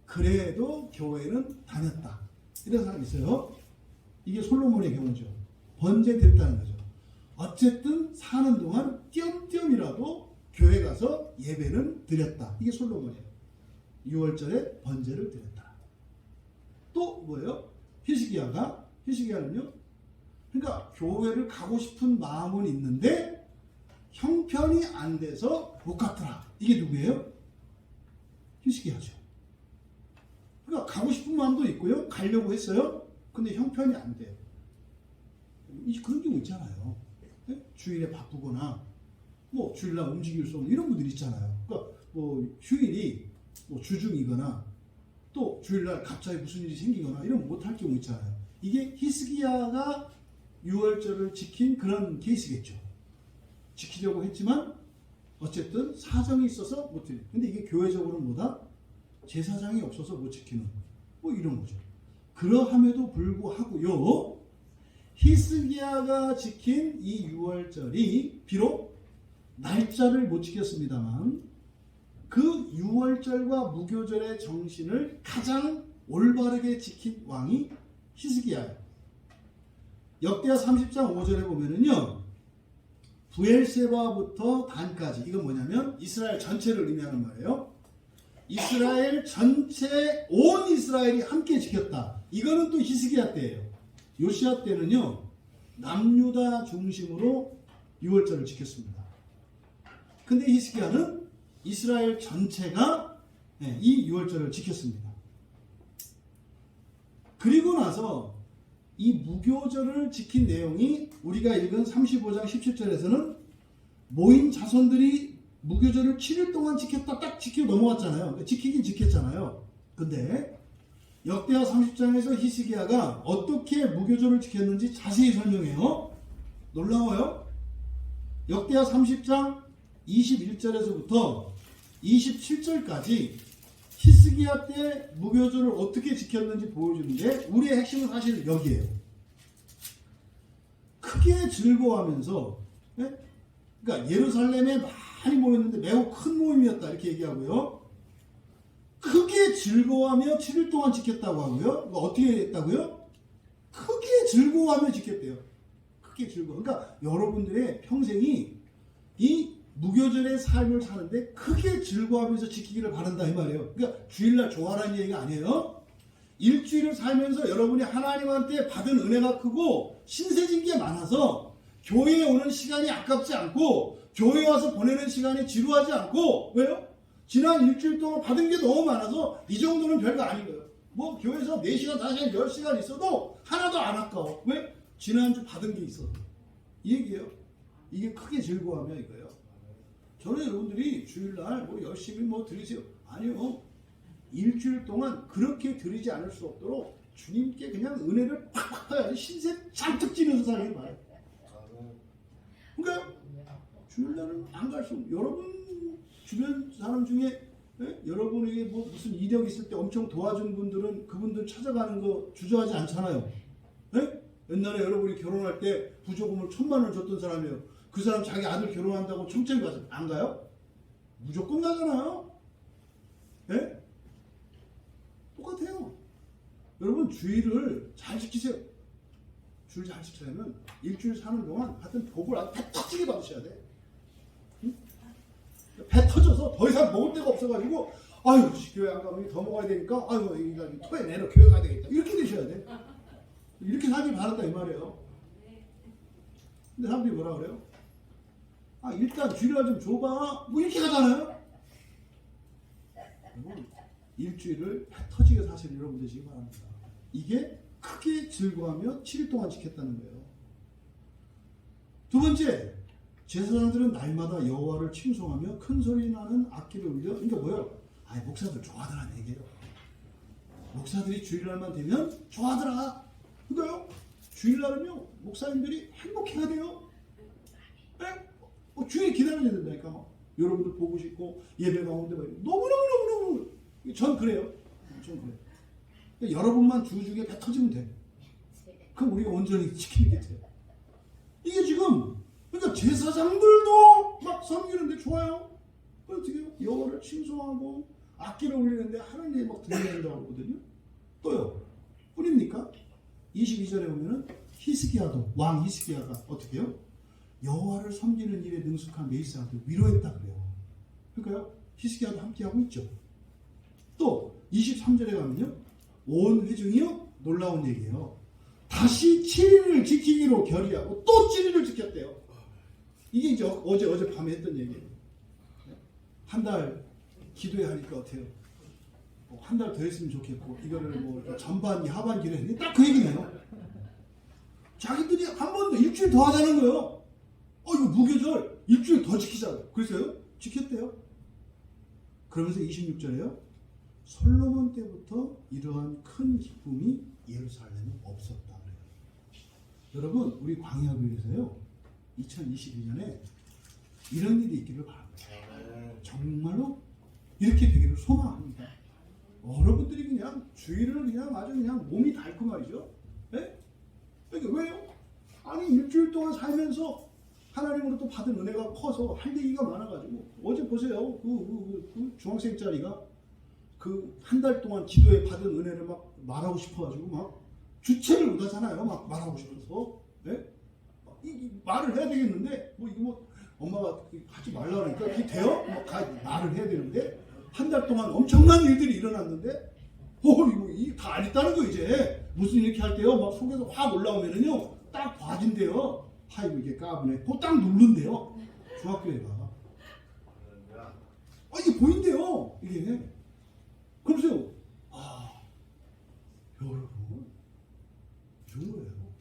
그래도 교회는 다녔다. 이런 사람이 있어요. 이게 솔로몬의 경우죠. 번제 드렸다는 거죠. 어쨌든 사는 동안 띄엄띄엄이라도 교회 가서 예배는 드렸다. 이게 솔로몬이에요. 유월절에 번제를 드렸다. 또 뭐예요? 히스기야는요. 그러니까 교회를 가고 싶은 마음은 있는데 형편이 안 돼서 못 갔더라. 이게 누구예요? 히스기야죠. 그러니까 가고 싶은 마음도 있고요. 가려고 했어요. 근데 형편이 안 돼요. 그런 경우 있잖아요. 네? 주일에 바쁘거나 뭐 주일날 움직일 수 없는 이런 분들 있잖아요. 그러니까 뭐 휴일이 뭐 주중이거나 또 주일날 갑자기 무슨 일이 생기거나 이러면 못할 경우 있잖아요. 이게 히스기야가 유월절을 지킨 그런 케이스겠죠. 지키려고 했지만 어쨌든 사정이 있어서 못 지키는. 근데 이게 교회적으로는 뭐다? 제사장이 없어서 못 지키는 뭐 이런 거죠. 그러함에도 불구하고요. 히스기야가 지킨 이 유월절이 비록 날짜를 못 지켰습니다만 그 유월절과 무교절의 정신을 가장 올바르게 지킨 왕이 히스기야예요. 역대하 30장 5절에 보면은요. 부엘세바부터 단까지 이건 뭐냐면 이스라엘 전체를 의미하는 말이에요. 이스라엘 전체 온 이스라엘이 함께 지켰다. 이거는 또 히스기야 때예요. 요시야 때는요. 남유다 중심으로 유월절을 지켰습니다. 근데 히스기야는 이스라엘 전체가 네, 이 유월절을 지켰습니다. 그리고 나서 이 무교절을 지킨 내용이 우리가 읽은 35장 17절에서는 모인 자손들이 무교절을 7일 동안 지켰다 딱 지키고 넘어갔잖아요. 지키긴 지켰잖아요. 근데 역대하 30장에서 히스기야가 어떻게 무교절을 지켰는지 자세히 설명해요. 놀라워요. 역대하 30장 21절에서부터 27절까지 히스기야 때 무교절을 어떻게 지켰는지 보여주는데 우리의 핵심은 사실 여기에요. 크게 즐거워하면서, 네? 그러니까 예루살렘에 많이 모였는데 매우 큰 모임이었다 이렇게 얘기하고요. 크게 즐거워하며 7일 동안 지켰다고 하고요. 어떻게 했다고요? 크게 즐거워하며 지켰대요. 크게 즐거워. 그러니까 여러분들의 평생이 이 무교절의 삶을 사는데 크게 즐거워하면서 지키기를 바란다 이 말이에요. 그러니까 주일날 좋아라는 얘기가 아니에요. 일주일을 살면서 여러분이 하나님한테 받은 은혜가 크고 신세진 게 많아서 교회에 오는 시간이 아깝지 않고 교회 와서 보내는 시간이 지루하지 않고 왜요? 지난 일주일 동안 받은 게 너무 많아서 이 정도는 별거 아닌 거예요. 뭐 교회에서 4시간, 5시간, 10시간 있어도 하나도 안 아까워. 왜? 지난주 받은 게 있어서. 이 얘기예요. 이게 크게 즐거워하며 이거예요. 저는 여러분들이 주일날 뭐 열심히 뭐 드리세요. 아니요. 일주일 동안 그렇게 드리지 않을 수 없도록 주님께 그냥 은혜를 팍팍 해야지 신세 잔뜩 지면서 살기 바라요. 그러니까 주일날은 안 갈 수 없어요. 여러분 주변 사람 중에 여러분에게 뭐 무슨 이력 있을 때 엄청 도와준 분들은 그분들 찾아가는 거 주저하지 않잖아요. 옛날에 여러분이 결혼할 때 부조금을 1,000만 원 줬던 사람이에요. 그 사람 자기 아들 결혼한다고 청첩이 가서 안 가요? 무조건 가잖아요. 똑같아요. 여러분 주일을 잘 지키세요. 주일 잘 지키려면 일주일 사는 동안 하여튼 복을 아주 배 터지게 받으셔야 돼. 응? 배 터져서 더 이상 먹을 데가 없어가지고 아유 교회 안 가면 더 먹어야 되니까 아유 인간이 토해내려 교회 가야 되겠다 이렇게 되셔야 돼. 이렇게 살길 바란다 이 말이에요. 근데 사람들이 뭐라 그래요? 아 일단 주일날 좀 줘봐 뭐 이렇게 가잖아요. 여러분 일주일을 배 터지게 사실 여러분 되시기 바랍니다. 이게 크게 즐거워하며 7일 동안 지켰다는 거예요. 두 번째, 제사장들은 날마다 여호와를 칭송하며 큰 소리 나는 악기를 울려. 그러니까 뭐예요? 아니 목사들 좋아하더라는 얘기예요. 목사들이 주일날만 되면 좋아하더라. 그러니까요. 주일날은요 목사님들이 행복해야 돼요. 주일 기다려야 된다니까. 막. 여러분들 보고 싶고 예배 가운데 너무너무너무너무 전 그래요. 전 그래요. 여러분만 주 중에 배 터지면 돼. 그럼 우리가 온전히 지키는 게 돼. 이게 지금 그러니까 제사장들도 막 섬기는데 좋아요. 어떻게 여호와를 칭송하고 악기를 울리는데 하나님이 막 들려낸다고 하거든요. 또요. 뿐입니까? 22절에 보면은 히스기야도 왕 히스기야가 어떻게 해요? 여호와를 섬기는 일에 능숙한 메이스한테 위로했다 그래요. 그러니까요. 히스기야도 함께하고 있죠. 또 23절에 가면요. 온 회중이요 놀라운 얘기예요. 다시 7일을 지키기로 결의하고 또 7일을 지켰대요. 이게 이제 어제 밤에 했던 얘기예요. 한 달 기도해야 하니까 어때요? 한 달 더 했으면 좋겠고 이거를 뭐 전반기 하반기로 했는데 딱 그 얘기네요. 자기들이 한 번 더 일주일 더 하자는 거예요. 이거 무교절 일주일 더 지키자고. 그래서요 지켰대요. 그러면서 26절에요. 솔로몬 때부터 이러한 큰 기쁨이 예루살렘에 없었다 그래요. 여러분 우리 광야교회에서요 2022년에 이런 일이 있기를 바랍니다. 정말로 이렇게 되기를 소망합니다. 여러분들이 그냥 주일을 그냥 아주 그냥 몸이 닳고 말이죠. 그러니까 왜요? 아니 일주일 동안 살면서 하나님으로부터 받은 은혜가 커서 할 얘기가 많아가지고 어제 보세요. 그 중학생짜리가 그 한 달 동안 기도에 받은 은혜를 막 말하고 싶어가지고 막 주체를 못하잖아요. 막 말하고 싶어서 이 말을 해야 되겠는데 뭐 이거 뭐 엄마가 하지 말라 그러니까 이게 돼요? 말을 해야 되는데 한 달 동안 엄청난 일들이 일어났는데 이거 다 안 했다는 거 이제 무슨 이렇게 할 때요 막 속에서 확 올라오면은요 딱 봐진대요. 아이고 이게 까부네. 딱 누른대요. 중학교에가. 이게 보인대요. 이게 그러세요. 아, 여러분, 이런 거예요.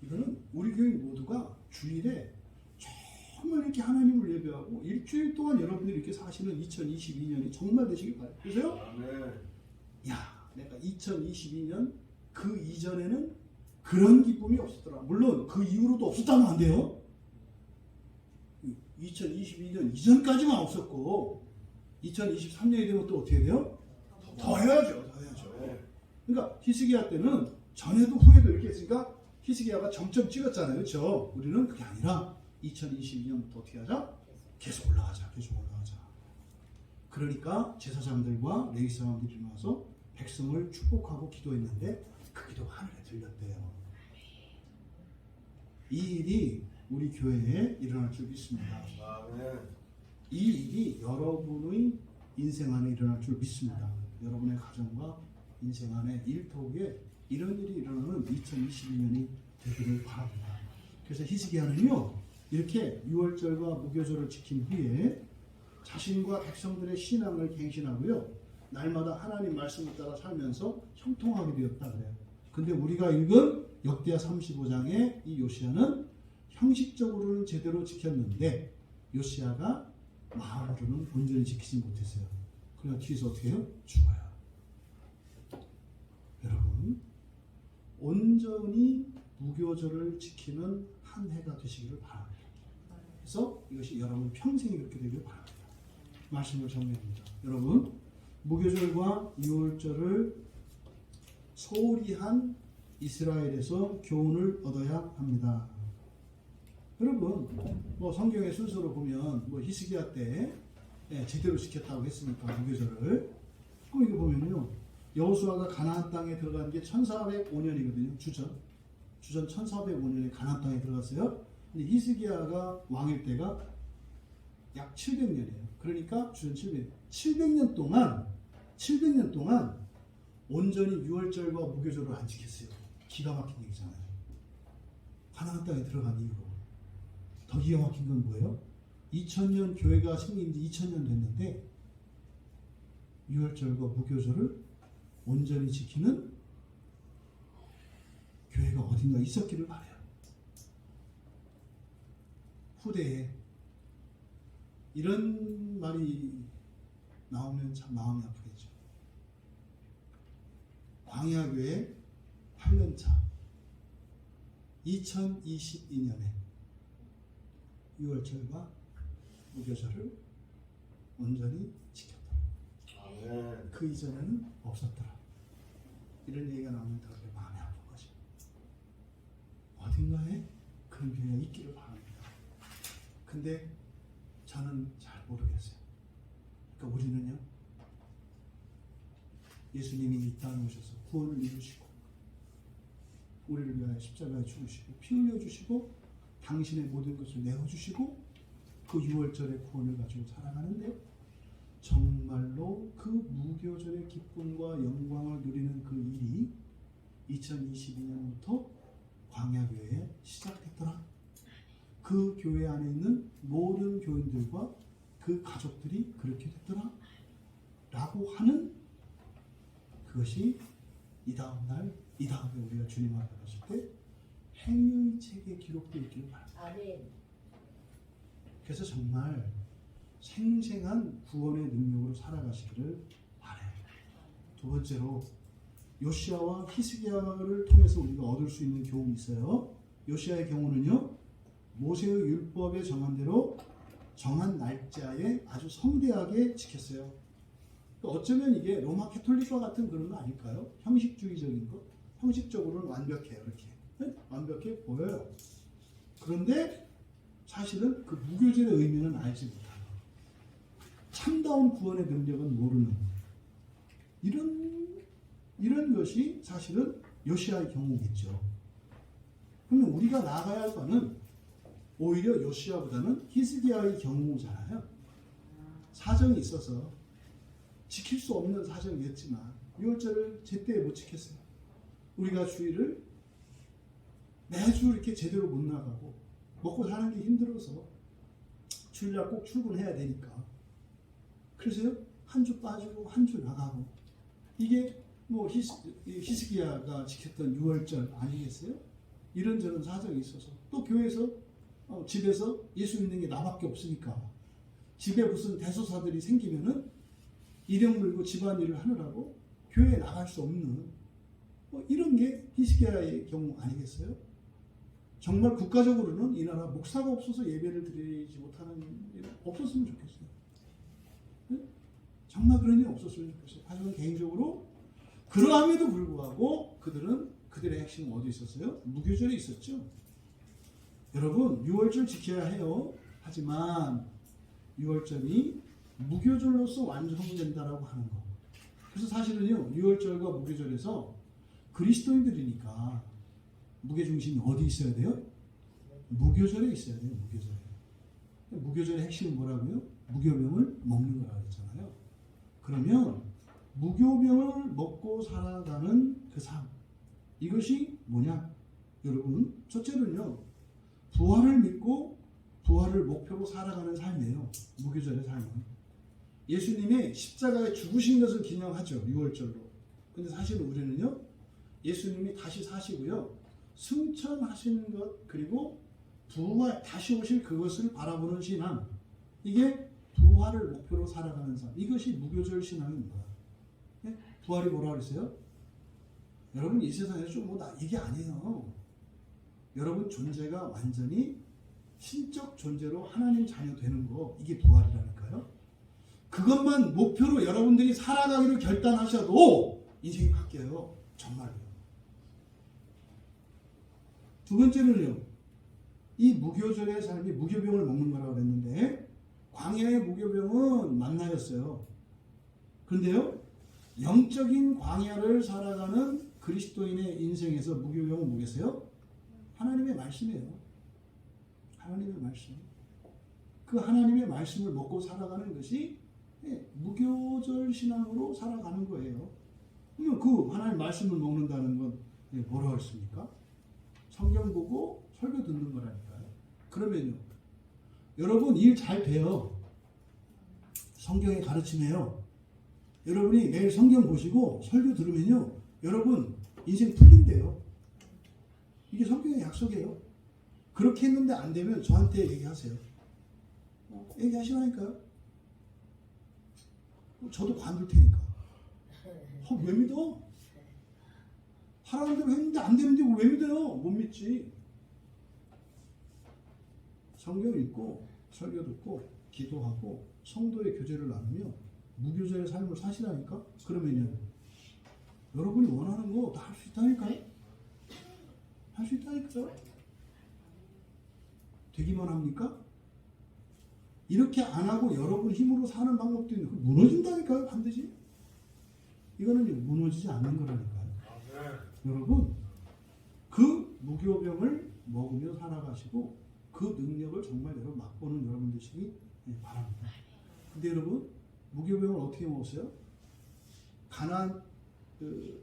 이거는 우리 교인 모두가 주일에 정말 이렇게 하나님을 예배하고 일주일 동안 여러분들이 이렇게 사시는 2022년이 정말 되시길 바라요. 그러세요? 야, 내가 2022년 그 이전에는 그런 기쁨이 없었더라. 물론 그 이후로도 없었다면 안 돼요. 2022년 이전까지만 없었고 2023년이 되면 또 어떻게 돼요? 더 해야죠. 더 해야죠. 그러니까 히스기야 때는 전에도 후에도 이렇게 했으니까 히스기야가 점점 찍었잖아요. 그렇죠? 우리는 그게 아니라 2022년부터 어떻게 하자? 계속 올라가자. 계속 올라가자. 그러니까 제사장들과 레위 사람들이 일어나서 백성을 축복하고 기도했는데 그 기도가 하늘에 들렸대요. 이 일이 우리 교회에 일어날 줄 믿습니다. 이 일이 여러분의 인생 안에 일어날 줄 믿습니다. 여러분의 가정과 인생 안에 일터에 이런 일이 일어나는 2022년이 되기를 바랍니다. 그래서 히스기야는요, 이렇게 유월절과 무교절을 지킨 후에 자신과 백성들의 신앙을 갱신하고요, 날마다 하나님 말씀을 따라 살면서 형통하게 되었다 그래요. 근데 우리가 읽은 역대하 35장의 이 요시야는 형식적으로는 제대로 지켰는데 요시야가 마음으로는 온전히 지키지 못했어요. 그러나 뒤에서 어떻게 해요? 죽어요. 여러분, 온전히 무교절을 지키는 한 해가 되시기를 바랍니다. 그래서 이것이 여러분 평생이 그렇게 되기를 바랍니다. 말씀을 정리합니다. 여러분, 무교절과 유월절을 소홀히 한 이스라엘에서 교훈을 얻어야 합니다. 여러분, 뭐 성경의 순서로 보면 뭐 히스기야 때 제대로 지켰다고 했으니까 무교절을. 그럼 이거 보면요, 여호수아가 가나안 땅에 들어간 게 1405년이거든요. 주전 1405년에 가나안 땅에 들어갔어요. 근데 히스기야가 왕일 때가 약 700년이에요. 그러니까 주전 700년 동안 온전히 유월절과 무교절을 안 지켰어요. 기가 막힌 얘기잖아요. 가나안 땅에 들어간 이후로. 더 기가 막힌 건 뭐예요? 2000년 교회가 생긴 지 2000년 됐는데 유월절과 무교절을 온전히 지키는 교회가 어딘가 있었기를 바라요. 후대에 이런 말이 나오면 참 마음이 아프겠죠. 광야교회 8년차 2022년에 유월절과 무교절을 온전히 지켰다. 그 이전에는 없었더라. 이런 얘기가 나오면 더 마음이 아픈 거죠. 어딘가에 그런 교회가 있기를 바랍니다. 근데 저는 잘 모르겠어요. 그러니까 우리는요, 예수님이 이 땅에 오셔서 구원을 이루시고 우리를 위하여 십자가에 죽으시고 피 흘려주시고 당신의 모든 것을 내어주시고 그 유월절의 구원을 가지고 살아가는데 정말로 그 무교절의 기쁨과 영광을 누리는 그 일이 2022년부터 광야교회에 시작됐더라. 그 교회 안에 있는 모든 교인들과 그 가족들이 그렇게 됐더라 라고 하는 그것이 이 다음날, 이 다음에 우리가 주님 앞에 갔을 때 행위 책에 기록되어 있기를 바랍니다. 그래서 정말 생생한 구원의 능력으로 살아가시기를 바라요. 두 번째로 요시야와 히스기야를 통해서 우리가 얻을 수 있는 교훈이 있어요. 요시야의 경우는요, 모세의 율법에 정한 대로 정한 날짜에 아주 성대하게 지켰어요. 어쩌면 이게 로마 캐톨릭과 같은 그런 거 아닐까요? 형식주의적인 거? 형식적으로는 완벽해요. 이렇게 완벽해 보여요. 그런데 사실은 그 무교절의 의미는 알지 못하는, 참다운 구원의 능력은 모르는 이런 것이 사실은 요시야의 경우겠죠. 그러면 우리가 나아가야 할 거는 오히려 요시야보다는 히스기야의 경우잖아요. 사정이 있어서 지킬 수 없는 사정이었지만 유월절을 제때 못 지켰어요. 우리가 주일을 매주 이렇게 제대로 못 나가고 먹고 사는 게 힘들어서 주일날 꼭 출근해야 되니까. 그래서요, 한 주 빠지고 한 주 나가고 이게 뭐 히스기야가 지켰던 유월절 아니겠어요? 이런저런 사정이 있어서 또 교회에서 집에서 예수 믿는 게 나밖에 없으니까 집에 무슨 대소사들이 생기면은 일용 물고 집안일을 하느라고 교회에 나갈 수 없는 이런 게 히스기야의 경우 아니겠어요? 정말 국가적으로는 이 나라 목사가 없어서 예배를 드리지 못하는 일 없었으면 좋겠어요. 네? 정말 그런 일 없었으면 좋겠어요. 하지만 개인적으로 그러함에도 불구하고 그들의 핵심은 어디 있었어요? 무교절에 있었죠. 여러분 6월절 지켜야 해요. 하지만 6월절이 무교절로서 완성된다라고 하는 거. 그래서 사실은요 6월절과 무교절에서 그리스도인들이니까 무게중심이 어디 있어야 돼요? 무교절에 있어야 돼요. 무교절에. 무교절의 핵심은 뭐라고요? 무교병을 먹는 거라고 했잖아요. 그러면 무교병을 먹고 살아가는 그 삶, 이것이 뭐냐? 여러분 첫째로는요 부활을 믿고 부활을 목표로 살아가는 삶이에요. 무교절의 삶은. 예수님의 십자가에 죽으신 것을 기념하죠. 6월절로. 근데 사실은 우리는요 예수님이 다시 사시고요 승천하신 것 그리고 부활 다시 오실 그것을 바라보는 신앙, 이게 부활을 목표로 살아가는 삶, 이것이 무교절 신앙입니다. 네? 부활이 뭐라 그랬어요? 여러분 이 세상에서 좀 이게 아니에요. 여러분 존재가 완전히 신적 존재로 하나님 자녀 되는 거, 이게 부활이라니까요. 그것만 목표로 여러분들이 살아가기로 결단하셔도 인생이 바뀌어요. 정말요. 두 번째는요, 이 무교절의 삶이 무교병을 먹는 거라고 했는데 광야의 무교병은 만나였어요. 그런데요 영적인 광야를 살아가는 그리스도인의 인생에서 무교병은 뭐겠어요? 하나님의 말씀이에요. 하나님의 말씀. 그 하나님의 말씀을 먹고 살아가는 것이 무교절 신앙으로 살아가는 거예요. 그러면 그 하나님의 말씀을 먹는다는 건 뭐라고 했습니까? 성경 보고 설교 듣는 거라니까요. 그러면요 여러분 일 잘 돼요. 성경의 가르침에요. 여러분이 매일 성경 보시고 설교 들으면요 여러분 인생 풀린대요. 이게 성경의 약속이에요. 그렇게 했는데 안 되면 저한테 얘기하세요. 얘기하시라니까요. 저도 관둘 테니까. 왜 믿어? 하라는 대로 했는데 안 되는데 왜 믿어요? 못 믿지. 성경 읽고 설교 듣고 기도하고 성도의 교제를 나누며 무교절의 삶을 사시라니까. 그러면요 여러분이 원하는 거 다 할 수 있다니까요. 할 수 있다니까요. 되기만 합니까? 이렇게 안 하고 여러분 힘으로 사는 방법도 있는데 무너진다니까요. 반드시. 이거는 무너지지 않는 거라니까요. 여러분 그 무교병을 먹으며 살아가시고 그 능력을 정말 여러분 맛보는 여러분 되시기 바랍니다. 근데 여러분 무교병을 어떻게 먹었어요? 가나안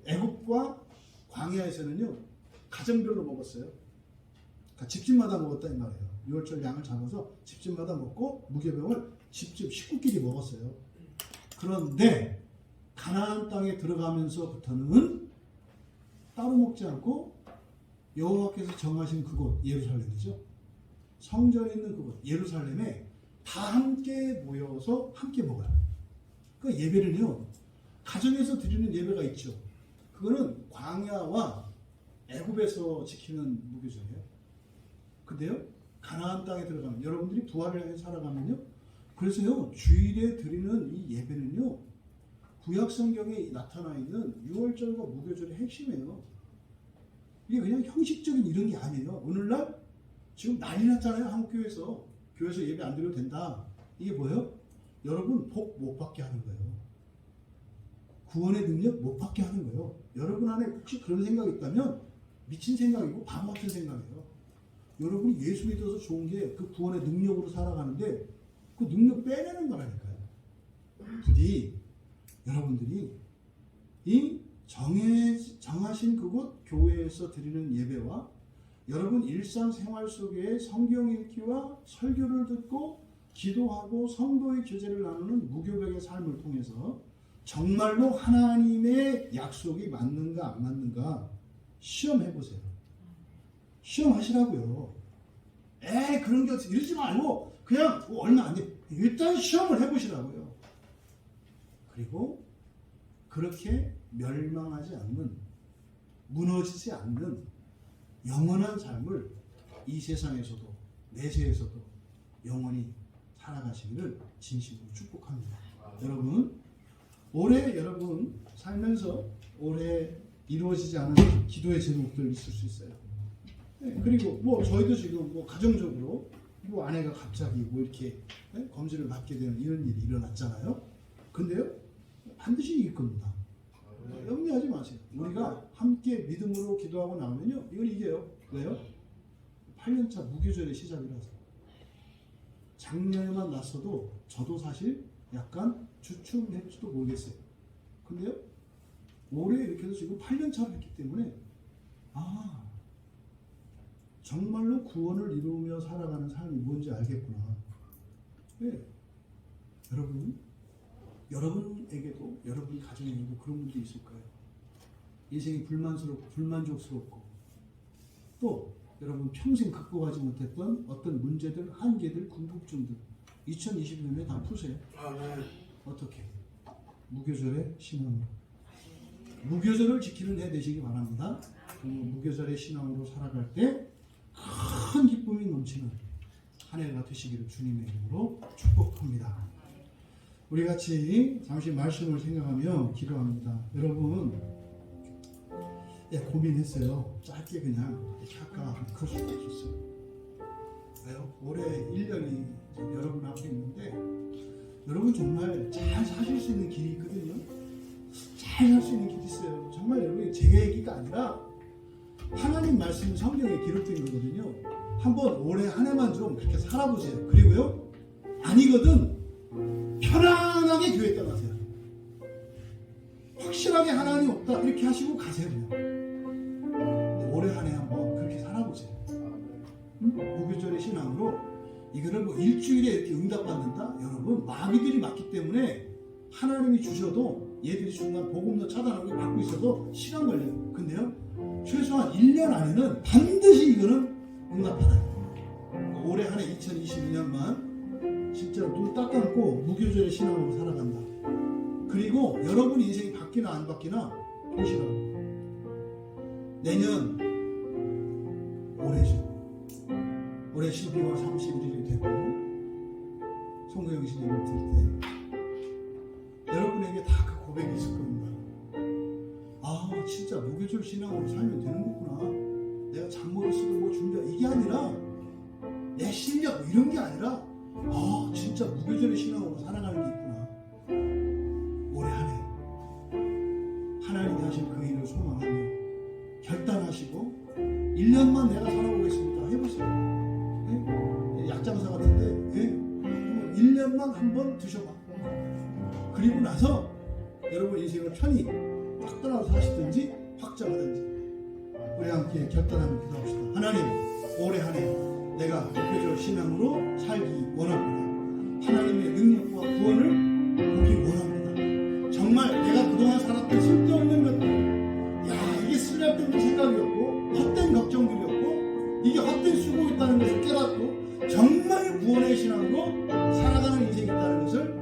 애굽과 광야에서는요 가정별로 먹었어요. 그러니까 집집마다 먹었다 이 말이에요. 6월절 양을 잡아서 집집마다 먹고 무교병을 집집 식구끼리 먹었어요. 그런데 가나안 땅에 들어가면서부터는 따로 먹지 않고 여호와께서 정하신 그곳 예루살렘이죠. 성전이 있는 그곳 예루살렘에 다 함께 모여서 함께 먹어요. 그 예배는요 가정에서 드리는 예배가 있죠. 그거는 광야와 애굽에서 지키는 무교절이에요. 근데요 가나안 땅에 들어가면 여러분들이 부활을 향해 살아가면요 그래서요 주일에 드리는 이 예배는요 구약 성경에 나타나 있는 6월절과 무교절의 핵심이에요. 이게 그냥 형식적인 이런 게 아니에요. 오늘날 지금 난리 났잖아요. 한국교회에서. 교회에서 예배 안 드려도 된다. 이게 뭐예요? 여러분 복 못 받게 하는 거예요. 구원의 능력 못 받게 하는 거예요. 여러분 안에 혹시 그런 생각이 있다면 미친 생각이고 바보 같은 생각이에요. 여러분이 예수 믿어서 좋은 게 그 구원의 능력으로 살아가는데 그 능력 빼내는 거라니까요. 부디 여러분들이 이 정하신 그곳 교회에서 드리는 예배와 여러분 일상생활 속에 성경 읽기와 설교를 듣고 기도하고 성도의 교제를 나누는 무교백의 삶을 통해서 정말로 하나님의 약속이 맞는가 안 맞는가 시험해 보세요. 시험하시라고요. 그런 게 어떻게 이러지 말고 그냥 얼마 안 돼. 일단 시험을 해보시라고요. 그리고 그렇게 멸망하지 않는, 무너지지 않는 영원한 삶을 이 세상에서도 내세에서도 영원히 살아가시기를 진심으로 축복합니다. 여러분, 올해 여러분 살면서 올해 이루어지지 않은 기도의 제목들 있을 수 있어요. 그리고 저희도 지금 가정적으로 아내가 갑자기 이렇게 검진을 받게 되는 이런 일이 일어났잖아요. 근데요, 반드시 이길 겁니다. 염려하지 마세요. 우리가 함께 믿음으로 기도하고 나오면요, 이건 이겨요. 왜요? 8년차 무교절의 시작이라서. 작년에만 났어도 저도 사실 약간 주춤했지도 모르겠어요. 근데요, 올해 이렇게 해서 지금 8년차를 했기 때문에 정말로 구원을 이루며 살아가는 삶이 뭔지 알겠구나. 네. 여러분에게도 여러분 가정에도 그런 분들이 있을 거예요. 인생이 불만스럽고 불만족스럽고 또 여러분 평생 갖고 가지 못했던 어떤 문제들, 한계들, 궁금증들 2020년에 다 푸세요. 어떻게? 무교절의 신앙으로. 무교절을 지키는 해 되시기 바랍니다. 무교절의 신앙으로 살아갈 때 큰 기쁨이 넘치는 한 해가 되시기를 주님의 이름으로 축복합니다. 우리 같이 잠시 말씀을 생각하며 기도합니다. 여러분, 고민했어요. 짧게 그냥 이렇게 할까? 그럴 수가 없었어요. 왜요? 올해 1년이 여러분 앞에 있는데 여러분 정말 잘 사실 수 있는 길이 있거든요. 잘 살 수 있는 길이 있어요. 정말 여러분이 제 얘기가 아니라 하나님 말씀 성경에 기록된 거거든요. 한번 올해 한 해만 좀 그렇게 살아보세요. 그리고요, 아니거든 편안하게 교회 떠나세요. 확실하게 하나님 없다 이렇게 하시고 가세요. 그냥 올해 한 해 한번 그렇게 살아보세요. 무교절의 신앙으로 이거를 일주일에 이렇게 응답받는다? 여러분, 마귀들이 많기 때문에 하나님이 주셔도 얘들이 중간 복음도 차단하고 받고 있어도 시간 걸려요. 근데요, 최소한 1년 안에는 반드시 이거는 응답받아요. 올해 한 해 2022년만 진짜 눈 딱 감고 무교절의 신앙으로 살아간다. 그리고 여러분 인생이 바뀌나 안 바뀌나 보시라고. 내년 올해죠. 올해 12월 31일이 되고 송구영신님을 들 때 여러분에게 다 그 고백이 있을 겁니다. 진짜 무교절 신앙으로 살면 되는 거구나. 내가 장모를 쓰고 준비하 이게 아니라 내 실력 이런 게 아니라 진짜 무교절의 신앙으로 살아가는 게 있구나. 올해 한 해 하나님이 하신 그 일을 소망하며 결단하시고 1년만 내가 살아보겠습니다. 해보세요. 네? 약장사 같은데 1년만 한번 드셔봐. 그리고 나서 여러분 인생을 편히 딱 떠나서 사시든지 확정하든지 우리 함께 결단하며 기도합시다. 하나님, 올해 한 해 내가 무교절 신앙으로 살기 원합니다. 하나님의 능력과 구원을 보기 원합니다. 정말 내가 그동안 살았던 쓸데없는 것들, 이게 쓸데없는 생각이었고 헛된 걱정들이었고 이게 헛된 수고였다는 것을 깨닫고 정말 구원의 신앙으로 살아가는 인생이 있다는 것을